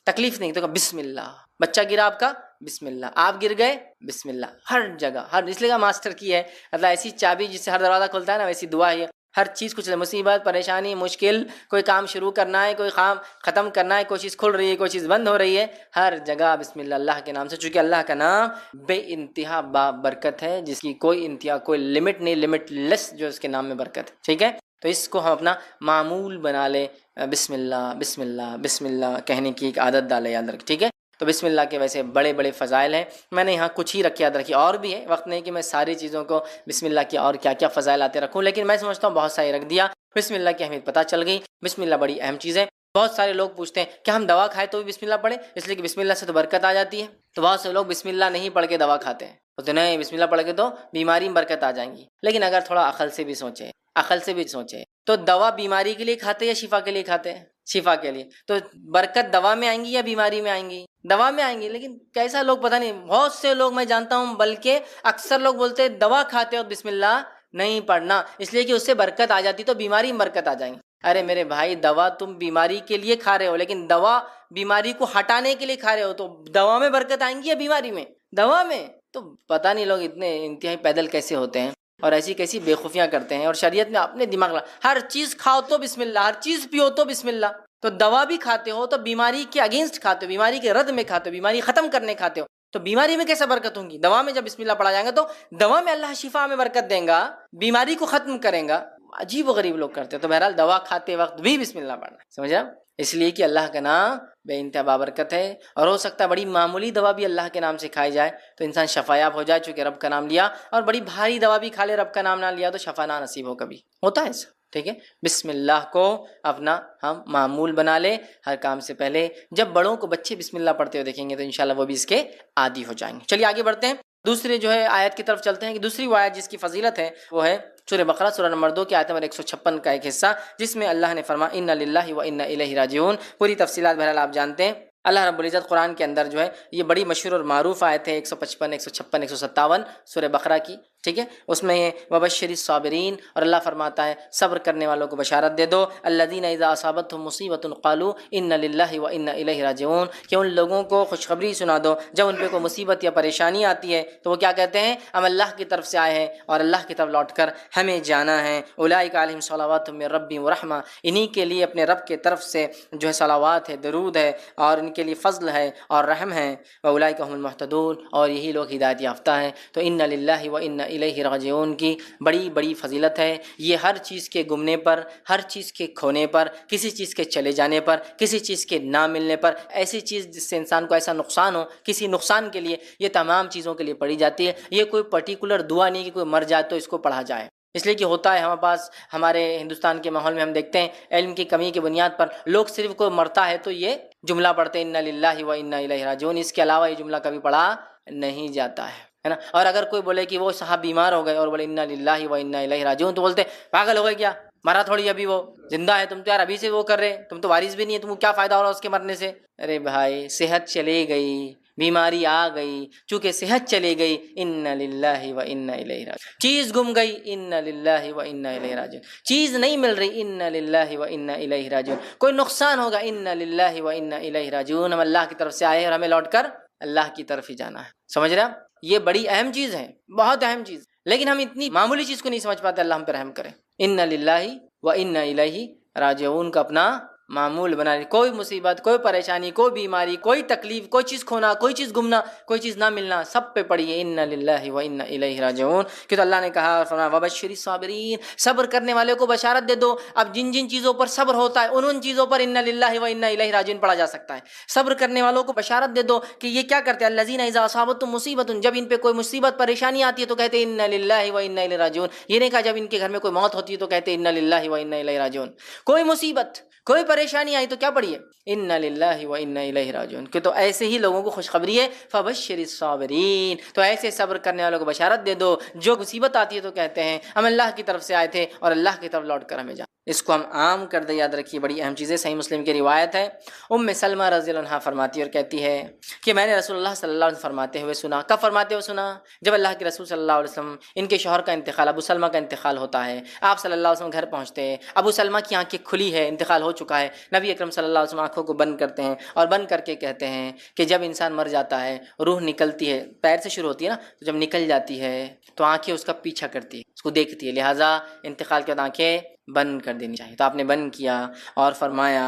تکلیف نہیں، تو کہا بسم اللہ، بچہ گرا آپ کا بسم اللہ، آپ گر گئے بسم اللہ، ہر جگہ، ہر، اس لیے کا ماسٹر کی ہے، مطلب ایسی چابی جس سے ہر دروازہ کھلتا ہے نا، ویسی دعا ہے، ہر چیز کچھ مصیبت، پریشانی، مشکل، کوئی کام شروع کرنا ہے، کوئی کام ختم کرنا ہے، کوئی چیز کھل رہی ہے، کوئی چیز بند ہو رہی ہے، ہر جگہ بسم اللہ، اللہ کے نام سے، چونکہ اللہ کا نام بے انتہا برکت ہے، جس کی کوئی انتہا، کوئی لمٹ نہیں، لمٹ لیس جو اس کے نام میں برکت ہے، ٹھیک ہے۔ تو اس کو ہم اپنا معمول بنا لیں، بسم اللہ بسم اللہ بسم اللہ کہنے کی ایک عادت ڈالے، یاد رکھ، ٹھیک ہے۔ تو بسم اللہ کے ویسے بڑے بڑے فضائل ہیں، میں نے یہاں کچھ ہی رکھے، یاد رکھیے، اور بھی ہے، وقت نہیں کہ میں ساری چیزوں کو بسم اللہ کی اور کیا کیا فضائل آتے رکھوں، لیکن میں سمجھتا ہوں بہت ساری رکھ دیا۔ بسم اللہ کی اہمیت پتہ چل گئی، بسم اللہ بڑی اہم چیز ہے۔ بہت سارے لوگ پوچھتے ہیں کیا ہم دوا کھائے تو بھی بسم اللہ پڑھیں، اس لیے کہ بسم اللہ سے تو برکت آ جاتی ہے، تو بہت سے لوگ بسم اللہ نہیں پڑھ کے دوا کھاتے ہیں، بولتے نہیں بسم اللہ پڑھ کے تو بیماری میں برکت آ جائیں گی، لیکن اگر تھوڑا عقل سے بھی سوچے، عقل سے بھی سوچے، تو دوا بیماری کے لیے کھاتے یا شفا کے لیے کھاتے ہیں؟ شفا کے لیے، تو برکت دوا میں آئیں گی یا بیماری میں آئیں گی؟ دوا میں آئیں گی، لیکن کیسا لوگ پتہ نہیں، بہت سے لوگ میں جانتا ہوں، بلکہ اکثر لوگ بولتے ہیں دوا کھاتے ہو بسم اللہ نہیں پڑھنا، اس لیے کہ اس سے برکت آ جاتی تو بیماری میں برکت آ جائیں گی۔ ارے میرے بھائی، دوا تم بیماری کے لیے کھا رہے ہو، لیکن دوا بیماری کو ہٹانے کے لیے کھا رہے ہو، تو دوا میں برکت آئیں گی یا بیماری میں؟ دوا میں۔ تو پتہ نہیں لوگ اتنے انتہائی پیدل کیسے ہوتے ہیں اور ایسی کیسی بے خفیاں کرتے ہیں، اور شریعت میں اپنے دماغ ہر چیز کھاؤ تو بسم اللہ، ہر چیز پیو تو بسم اللہ، تو دوا بھی کھاتے ہو تو بیماری کے اگینسٹ کھاتے ہو، بیماری کے رد میں کھاتے ہو، بیماری ختم کرنے کھاتے ہو، تو بیماری میں کیسے برکت ہوں گی؟ دوا میں جب بسم اللہ پڑھا جائے گا تو دوا میں اللہ شفا میں برکت دیں گا، بیماری کو ختم کریں گا۔ عجیب و غریب لوگ کرتے ہیں، تو بہرحال دوا کھاتے وقت بھی بسم اللہ پڑھنا ہے، سمجھا؟ اس لیے کہ اللہ کا نام بے انتہا بابرکت ہے، اور ہو سکتا ہے بڑی معمولی دوا بھی اللہ کے نام سے کھائی جائے تو انسان شفایاب ہو جائے، چونکہ رب کا نام لیا، اور بڑی بھاری دوا بھی کھا لے، رب کا نام نہ لیا تو شفا نہ نصیب ہو، کبھی ہوتا ہے ایسا، ٹھیک ہے۔ بسم اللہ کو اپنا ہم معمول بنا لیں ہر کام سے پہلے، جب بڑوں کو بچے بسم اللہ پڑھتے ہوئے دیکھیں گے تو انشاءاللہ وہ بھی اس کے عادی ہو جائیں گے۔ چلیے آگے بڑھتے ہیں، دوسرے جو ہے آیت کی طرف چلتے ہیں، کہ دوسری وہ آیت جس کی فضیلت ہے وہ ہے سورہ بقرہ سورہ نمبر 2 کی آیت نمبر 156 کا ایک حصہ، جس میں اللہ نے فرمایا اِنَّ لِلَّهِ وَإِنَّ إِلَيْهِ راجعون۔ پوری تفصیلات بہرحال آپ جانتے ہیں۔ اللہ رب العزت قرآن کے اندر جو ہے یہ بڑی مشہور اور معروف آیت ہے، 155 156 157 سورہ بقرہ کی، ٹھیک ہے۔ اس میں وبشر الصابرین، اور اللہ فرماتا ہے صبر کرنے والوں کو بشارت دے دو، الذین اذا اصابتهم مصیبۃ قالوا انا للہ وانا الیہ راجعون، کہ ان لوگوں کو خوشخبری سنا دو جب ان پہ کوئی مصیبت یا پریشانی آتی ہے تو وہ کیا کہتے ہیں؟ ہم اللہ کی طرف سے آئے ہیں اور اللہ کی طرف لوٹ کر ہمیں جانا ہے۔ اولئک علیہم صلوات من ربہم ورحمہ، انہی کے لیے اپنے رب کے طرف سے جو ہے صلوات ہے، درود ہے، اور ان کے لیے فضل ہے اور رحم ہے، واولئک هم المہتدون، اور یہی لوگ ہدایت یافتہ ہیں۔ تو ان للہ وانا الیہ راجعون کی بڑی بڑی فضیلت ہے، یہ ہر چیز کے گمنے پر، ہر چیز کے کھونے پر، کسی چیز کے چلے جانے پر، کسی چیز کے نہ ملنے پر، ایسی چیز جس سے انسان کو ایسا نقصان ہو، کسی نقصان کے لیے، یہ تمام چیزوں کے لیے پڑھی جاتی ہے۔ یہ کوئی پرٹیکولر دعا نہیں کہ کوئی مر جائے تو اس کو پڑھا جائے، اس لیے کہ ہوتا ہے ہمارے پاس، ہمارے ہندوستان کے ماحول میں ہم دیکھتے ہیں علم کی کمی کی بنیاد پر لوگ صرف کوئی مرتا ہے تو یہ جملہ پڑھتے ہیں انا للہ وانا الیہ راجعون، اس کے علاوہ یہ جملہ کبھی پڑھا نہیں جاتا ہے نا۔ اور اگر کوئی بولے کہ وہ صاحب بیمار ہو گئے اور بولے انا للہ وانا الیہ راجعون، تو بولتے پاگل ہو گئے کیا، مرا تھوڑی ابھی، وہ زندہ ہے، تم تو یار ابھی سے وہ کر رہے، تم تو وارث بھی نہیں ہے، تم کو کیا فائدہ ہو رہا اس کے مرنے سے؟ ارے بھائی، صحت چلی گئی، بیماری آ گئی، چونکہ صحت چلی گئی انا للہ وانا الیہ راجعون، چیز گم گئی انا للہ وانا الیہ راجعون، چیز نہیں مل رہی انا للہ وانا الیہ راجعون، کوئی نقصان ہوگا انا للہ وانا الیہ راجعون، ہم اللہ کی طرف سے آئے ہیں اور ہمیں لوٹ کر اللہ کی طرف ہی جانا ہے، سمجھ رہے ہیں؟ یہ بڑی اہم چیز ہے، بہت اہم چیز، لیکن ہم اتنی معمولی چیز کو نہیں سمجھ پاتے، اللہ ہم پہ رحم کرے۔ انا للہ وانا الیہ راجعون کا اپنا معمول بنا لی. کوئی مصیبت، کوئی پریشانی، کوئی بیماری، کوئی تکلیف، کوئی چیز کھونا، کوئی چیز گمنا، کوئی چیز نہ ملنا، سب پہ پڑی ہے انا للہ و انا الیہ راجعون. کہ تو اللہ نے کہا اور فرمایا وبشر الصابرین، صبر کرنے والوں کو بشارت دے دو. اب جن جن چیزوں پر صبر ہوتا ہے ان چیزوں پر انا للہ و انا الیہ راجعون پڑھا جا سکتا ہے. صبر کرنے والوں کو بشارت دے دو کہ یہ کیا کرتے ہیں، الذین اذا اصابتهم مصیبت، جب ان پہ کوئی مصیبت پریشانی آتی ہے تو کہتے ہیں انا للہ و انا الیہ راجعون. یہ نہیں کہا جب ان کے گھر میں کوئی موت ہوتی ہے تو کہتے ہیں انا للہ و انا الیہ راجعون. کوئی مصیبت، کوئی پریشانی آئی تو کیا پڑھیے انا للہ و انا الیہ راجعون. کہ تو ایسے ہی لوگوں کو خوشخبری ہے فبشر الصابرین، تو ایسے صبر کرنے والوں کو بشارت دے دو جو مصیبت آتی ہے تو کہتے ہیں ہم اللہ کی طرف سے آئے تھے اور اللہ کی طرف لوٹ کر ہمیں جانا. اس کو ہم عام کر دیں، یاد رکھیے بڑی اہم چیز ہے. صحیح مسلم کی روایت ہے، ام سلمہ رضی اللہ عنہا فرماتی ہے اور کہتی ہے کہ میں نے رسول اللہ صلی اللہ علیہ وسلم فرماتے ہوئے سنا. کب فرماتے ہوئے سنا؟ جب اللہ کے رسول صلی اللہ علیہ وسلم ان کے شوہر کا انتقال، ابو سلمہ کا انتقال ہوتا ہے. آپ صلی اللہ علیہ وسلم گھر پہنچتے ہیں، ابو سلمہ کی آنکھیں کھلی ہے، انتقال ہو چکا ہے. نبی اکرم صلی اللہ علیہ وسلم آنکھوں کو بند کرتے ہیں اور بند کر کے کہتے ہیں کہ جب انسان مر جاتا ہے روح نکلتی ہے، پیر سے شروع ہوتی ہے نا، تو جب نکل جاتی ہے تو آنکھیں اس کا پیچھا کرتی ہے، اس کو دیکھتی ہے، لہٰذا انتقال کے بعد آنکھیں بند کر دینی چاہیے. تو آپ نے بند کیا اور فرمایا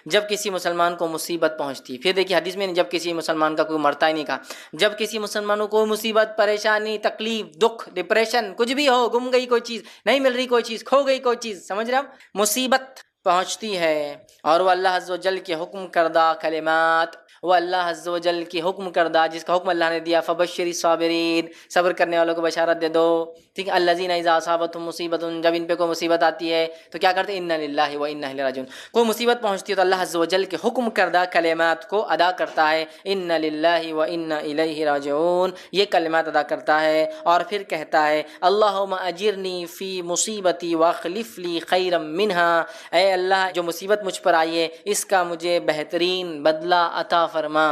جب کسی مسلمان کو مصیبت پہنچتی، پھر دیکھیے حدیث میں جب کسی مسلمان کا کوئی مرتا ہی نہیں کہا، جب کسی مسلمان کو کوئی مصیبت، پریشانی، تکلیف، دکھ، ڈپریشن، کچھ بھی ہو، گم گئی کوئی چیز، نہیں مل رہی کوئی چیز، کھو گئی کوئی چیز، سمجھ رہے آپ، مصیبت پہنچتی ہے اور وہ اللہ عز و جل کے حکم کردہ کلمات، وہ اللہ عز و جل کی حکم کردہ جس کا حکم اللہ نے دیا فبشر الصابرین، صبر کرنے والوں کو بشارت دے دو. ٹھیک ہے، الذین اذا اصابتهم مصیبت، جب ان پہ کوئی مصیبت آتی ہے تو کیا کرتے ہیں انا للہ و انا الیہ راجعون. کوئی مصیبت پہنچتی ہے تو اللہ عز و جل کے حکم کردہ کلمات کو ادا کرتا ہے، انا للہ و انا الیہ راجعون، یہ کلمات ادا کرتا ہے اور پھر کہتا ہے اللہم اجرنی فی مصیبتی واخلف لی خیرا منہا، اے اللہ جو مصیبت مجھ پر آئی ہے اس کا مجھے بہترین بدلہ عطا فرما،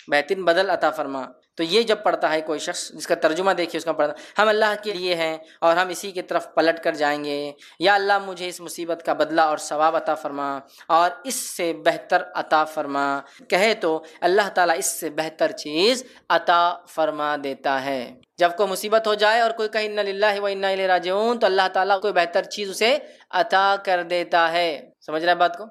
بہترین بدل عطا فرما. تو یہ جب پڑھتا ہے کوئی شخص، جس کا ترجمہ دیکھیے اس کا پڑھتا، ہم اللہ کے لیے ہیں اور ہم اسی کی طرف پلٹ کر جائیں گے، یا اللہ مجھے اس مصیبت کا بدلہ اور ثواب عطا فرما اور اس سے بہتر عطا فرما، کہے تو اللہ تعالیٰ اس سے بہتر چیز عطا فرما دیتا ہے. جب کوئی مصیبت ہو جائے اور کوئی کہے انا للہ و انا الیہ راجعون تو اللہ تعالیٰ کوئی بہتر چیز اسے عطا کر دیتا ہے. سمجھ رہے بات کو؟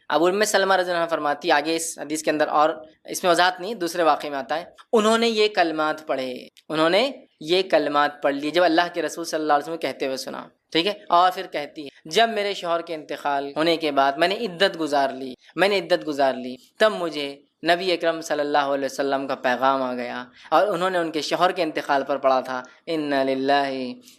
اب ام سلمہ رضی اللہ عنہ فرماتی، آگے اس حدیث کے اندر اور اس میں وضاحت نہیں، دوسرے واقعے میں آتا ہے، انہوں نے یہ کلمات پڑھے، انہوں نے یہ کلمات پڑھ لی جب اللہ کے رسول صلی اللہ علیہ وسلم کہتے ہوئے سنا. ٹھیک ہے، اور پھر کہتی ہے جب میرے شوہر کے انتقال ہونے کے بعد میں نے عدت گزار لی تب مجھے نبی اکرم صلی اللہ علیہ وسلم کا پیغام آ گیا اور انہوں نے ان کے شوہر کے انتقال پر پڑھا تھا انا للہ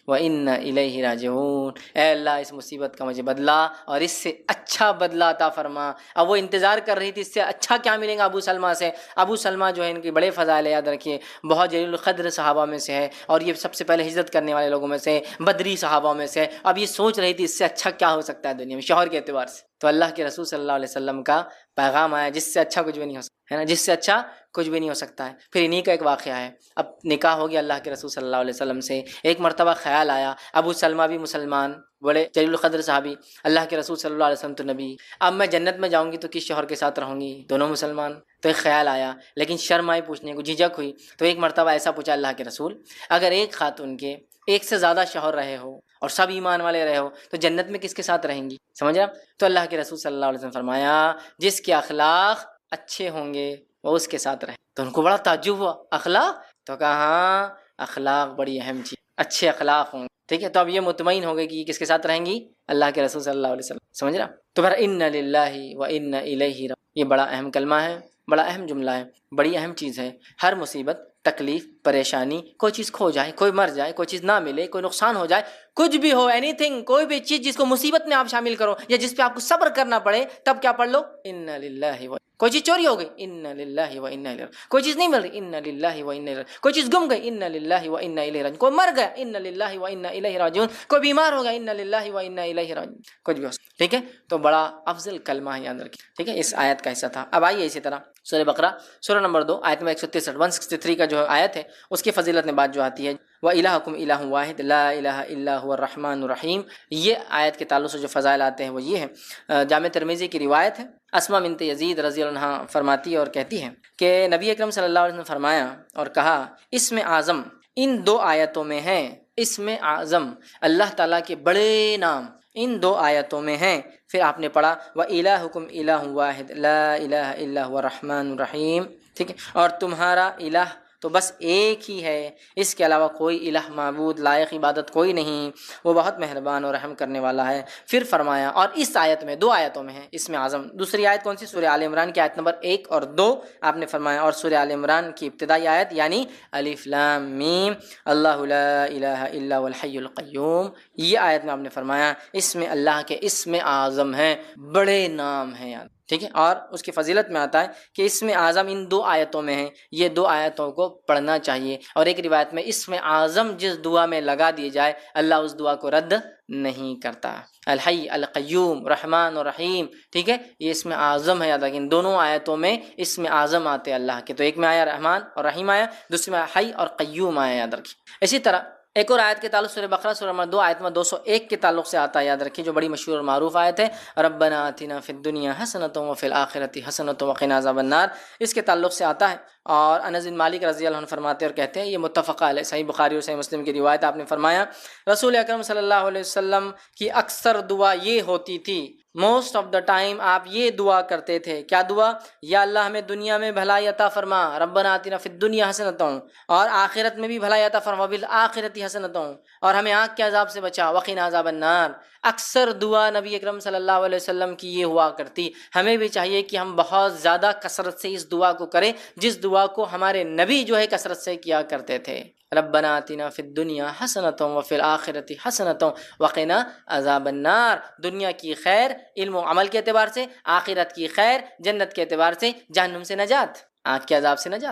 و انا الیہ راجعون، اے اللہ اس مصیبت کا مجھے بدلہ اور اس سے اچھا بدلہ عطا فرما. اب وہ انتظار کر رہی تھی اس سے اچھا کیا ملے گا ابو سلمہ سے. ابو سلمہ جو ہے ان کے بڑے فضائل یاد رکھیے، بہت جلیل القدر صحابہ میں سے ہے اور یہ سب سے پہلے ہجرت کرنے والے لوگوں میں سے، بدری صحابہ میں سے. اب یہ سوچ رہی تھی اس سے اچھا کیا ہو سکتا ہے دنیا میں شوہر کے اعتبار سے، تو اللہ کے رسول صلی اللہ علیہ وسلم کا پیغام آیا جس سے اچھا کچھ بھی نہیں ہو سکتا ہے نا، جس سے اچھا کچھ بھی نہیں ہو سکتا ہے. پھر انہی کا ایک واقعہ ہے، اب نکاح ہو گیا اللہ کے رسول صلی اللہ علیہ وسلم سے. ایک مرتبہ خیال آیا، ابو سلمہ بھی مسلمان، بڑے جلیل القدر صحابی، اللہ کے رسول صلی اللہ علیہ وسلم تو نبی، اب میں جنت میں جاؤں گی تو کس شوہر کے ساتھ رہوں گی، دونوں مسلمان. تو ایک خیال آیا لیکن شرم آئی پوچھنے کو، جھجک ہوئی. تو ایک مرتبہ ایسا پوچھا اللہ کے رسول، اگر ایک خاتون کے ایک سے زیادہ شوہر رہے ہو اور سب ایمان والے رہے ہو تو جنت میں کس کے ساتھ رہیں گی؟ سمجھ رہا؟ تو اللہ کے رسول صلی اللہ علیہ وسلم فرمایا جس کے اخلاق اچھے ہوں گے وہ اس کے ساتھ رہے. تو ان کو بڑا تعجب ہوا، اخلاق؟ تو کہا ہاں اخلاق بڑی اہم چیز، اچھے اخلاق ہوں گے. ٹھیک ہے، تو اب یہ مطمئن ہو گئی کہ کس کے ساتھ رہیں گی؟ اللہ کے رسول صلی اللہ علیہ وسلم. سمجھ رہا؟ تو پھر انا للہ و انا الیہ راجعون، یہ بڑا اہم کلمہ ہے، بڑا اہم جملہ ہے، بڑی اہم چیز ہے. ہر مصیبت، تکلیف، پریشانی، کوئی چیز کھو جائے، کوئی مر جائے، کوئی چیز نہ ملے، کوئی نقصان ہو جائے، کچھ بھی ہو، اینی تھنگ، کوئی بھی چیز جس کو مصیبت میں آپ شامل کرو یا جس پہ آپ کو صبر کرنا پڑے، تب کیا پڑھ لو انا للہ و، کوئی چیز چوری ہو گئی انا للہ و انا الیہ، کوئی چیز نہیں مل رہی انا للہ و انا الیہ، کوئی چیز گم گئی انا للہ و انا الیہ راجعون، کوئی مر گیا انا للہ و انا الیہ راجعون، کوئی بیمار ہو گیا انا للہ و انا الیہ راجعون، کچھ بھی ہو. ٹھیک ہے، تو بڑا افضل کلمہ ہے، یاد رکھیے. ٹھیک ہے، اس آیت کا حصہ تھا. اب آئیے اسی طرح سورہ بقرہ سورہ نمبر 2 آیت میں 163 کا جو آیت ہے اس کی فضیلت میں بات جو آتی ہے وَإِلَٰهُكُمْ إِلَٰهٌ وَاحِدٌ لَا إِلَٰهَ إِلَّا هُوَ الرَّحْمَٰنُ الرَّحِيمُ. یہ آیت کے تعلق سے جو فضائل آتے ہیں وہ یہ ہیں. جامع ترمذی کی روایت ہے، اسماء بنت یزید رضی اللہ عنہا فرماتی ہے اور کہتی ہیں کہ نبی اکرم صلی اللہ علیہ وسلم فرمایا اور کہا اسم اعظم ان دو آیتوں میں ہیں، اسم اعظم اللہ تعالیٰ کے بڑے نام ان دو آیتوں میں ہیں۔ پھر آپ نے پڑھا وَإِلَٰهُكُمْ إِلَٰهٌ وَاحِدٌ لَا إِلَٰهَ إِلَّا هُوَ الرَّحْمَٰنُ الرَّحِيمُ، ٹھیک ہے، اور تمہارا الہ تو بس ایک ہی ہے، اس کے علاوہ کوئی الہ معبود لائق عبادت کوئی نہیں، وہ بہت مہربان اور رحم کرنے والا ہے۔ پھر فرمایا، اور اس آیت میں، دو آیتوں میں ہے اسم اعظم، دوسری آیت کون سی؟ سورہ آل عمران کی آیت نمبر 1 اور 2 آپ نے فرمایا، اور سورہ آل عمران کی ابتدائی آیت یعنی الف لام میم اللہ لا الہ الا هو الحی القیوم، یہ آیت میں آپ نے فرمایا اسم اللہ کے اسم اعظم ہیں، بڑے نام ہیں یاد، ٹھیک ہے۔ اور اس کی فضیلت میں آتا ہے کہ اسم اعظم ان دو آیتوں میں ہے، یہ دو آیتوں کو پڑھنا چاہیے، اور ایک روایت میں اسم اعظم جس دعا میں لگا دی جائے اللہ اس دعا کو رد نہیں کرتا۔ الحی، القیوم، رحمان اور رحیم، ٹھیک ہے، یہ اسم اعظم ہے یاد رکھیں، ان دونوں آیتوں میں اسم اعظم آتے اللہ کے، تو ایک میں آیا رحمان اور رحیم آیا، دوسری میں حی اور قیوم آیا، یاد رکھیں۔ اسی طرح ایک اور آیت کے تعلق سورہ بقرہ سورہ نمبر 2 آیت میں 201 کے تعلق سے آتا ہے، یاد رکھیں، جو بڑی مشہور اور معروف آیت ہے، ربنا آتنا فی الدنیا حسنۃ وفی الآخرۃ حسنۃ وقنا عذاب النار، اس کے تعلق سے آتا ہے۔ اور انس بن مالک رضی اللہ عنہ فرماتے اور کہتے ہیں، یہ متفق علیہ، صحیح بخاری اور صحیح مسلم کی روایت، آپ نے فرمایا رسول اکرم صلی اللہ علیہ وسلم کی اکثر دعا یہ ہوتی تھی، موسٹ آف دا ٹائم آپ یہ دعا کرتے تھے، کیا دعا؟ یا اللہ ہمیں دنیا میں بھلائی عطا فرما، ربنا آتنا فی الدنیا حسنۃ، اور آخرت میں بھی بھلائی عطا فرما، بالآخرۃ حسنۃ، اور ہمیں آگ کے عذاب سے بچا، وقنا عذاب النار۔ اکثر دعا نبی اکرم صلی اللہ علیہ وسلم کی یہ ہوا کرتی، ہمیں بھی چاہیے کہ ہم بہت زیادہ کثرت سے اس دعا کو کریں جس دعا کو ہمارے نبی جو ہے کثرت سے کیا کرتے تھے، ربنا آتنا فی الدنیا حسنۃ وفی الآخرۃ حسنۃ وقنا عذاب النار، دنیا کی خیر علم و عمل کے اعتبار سے، آخرت کی خیر جنت کے اعتبار سے، جہنم سے نجات، آگ کے عذاب سے نجات۔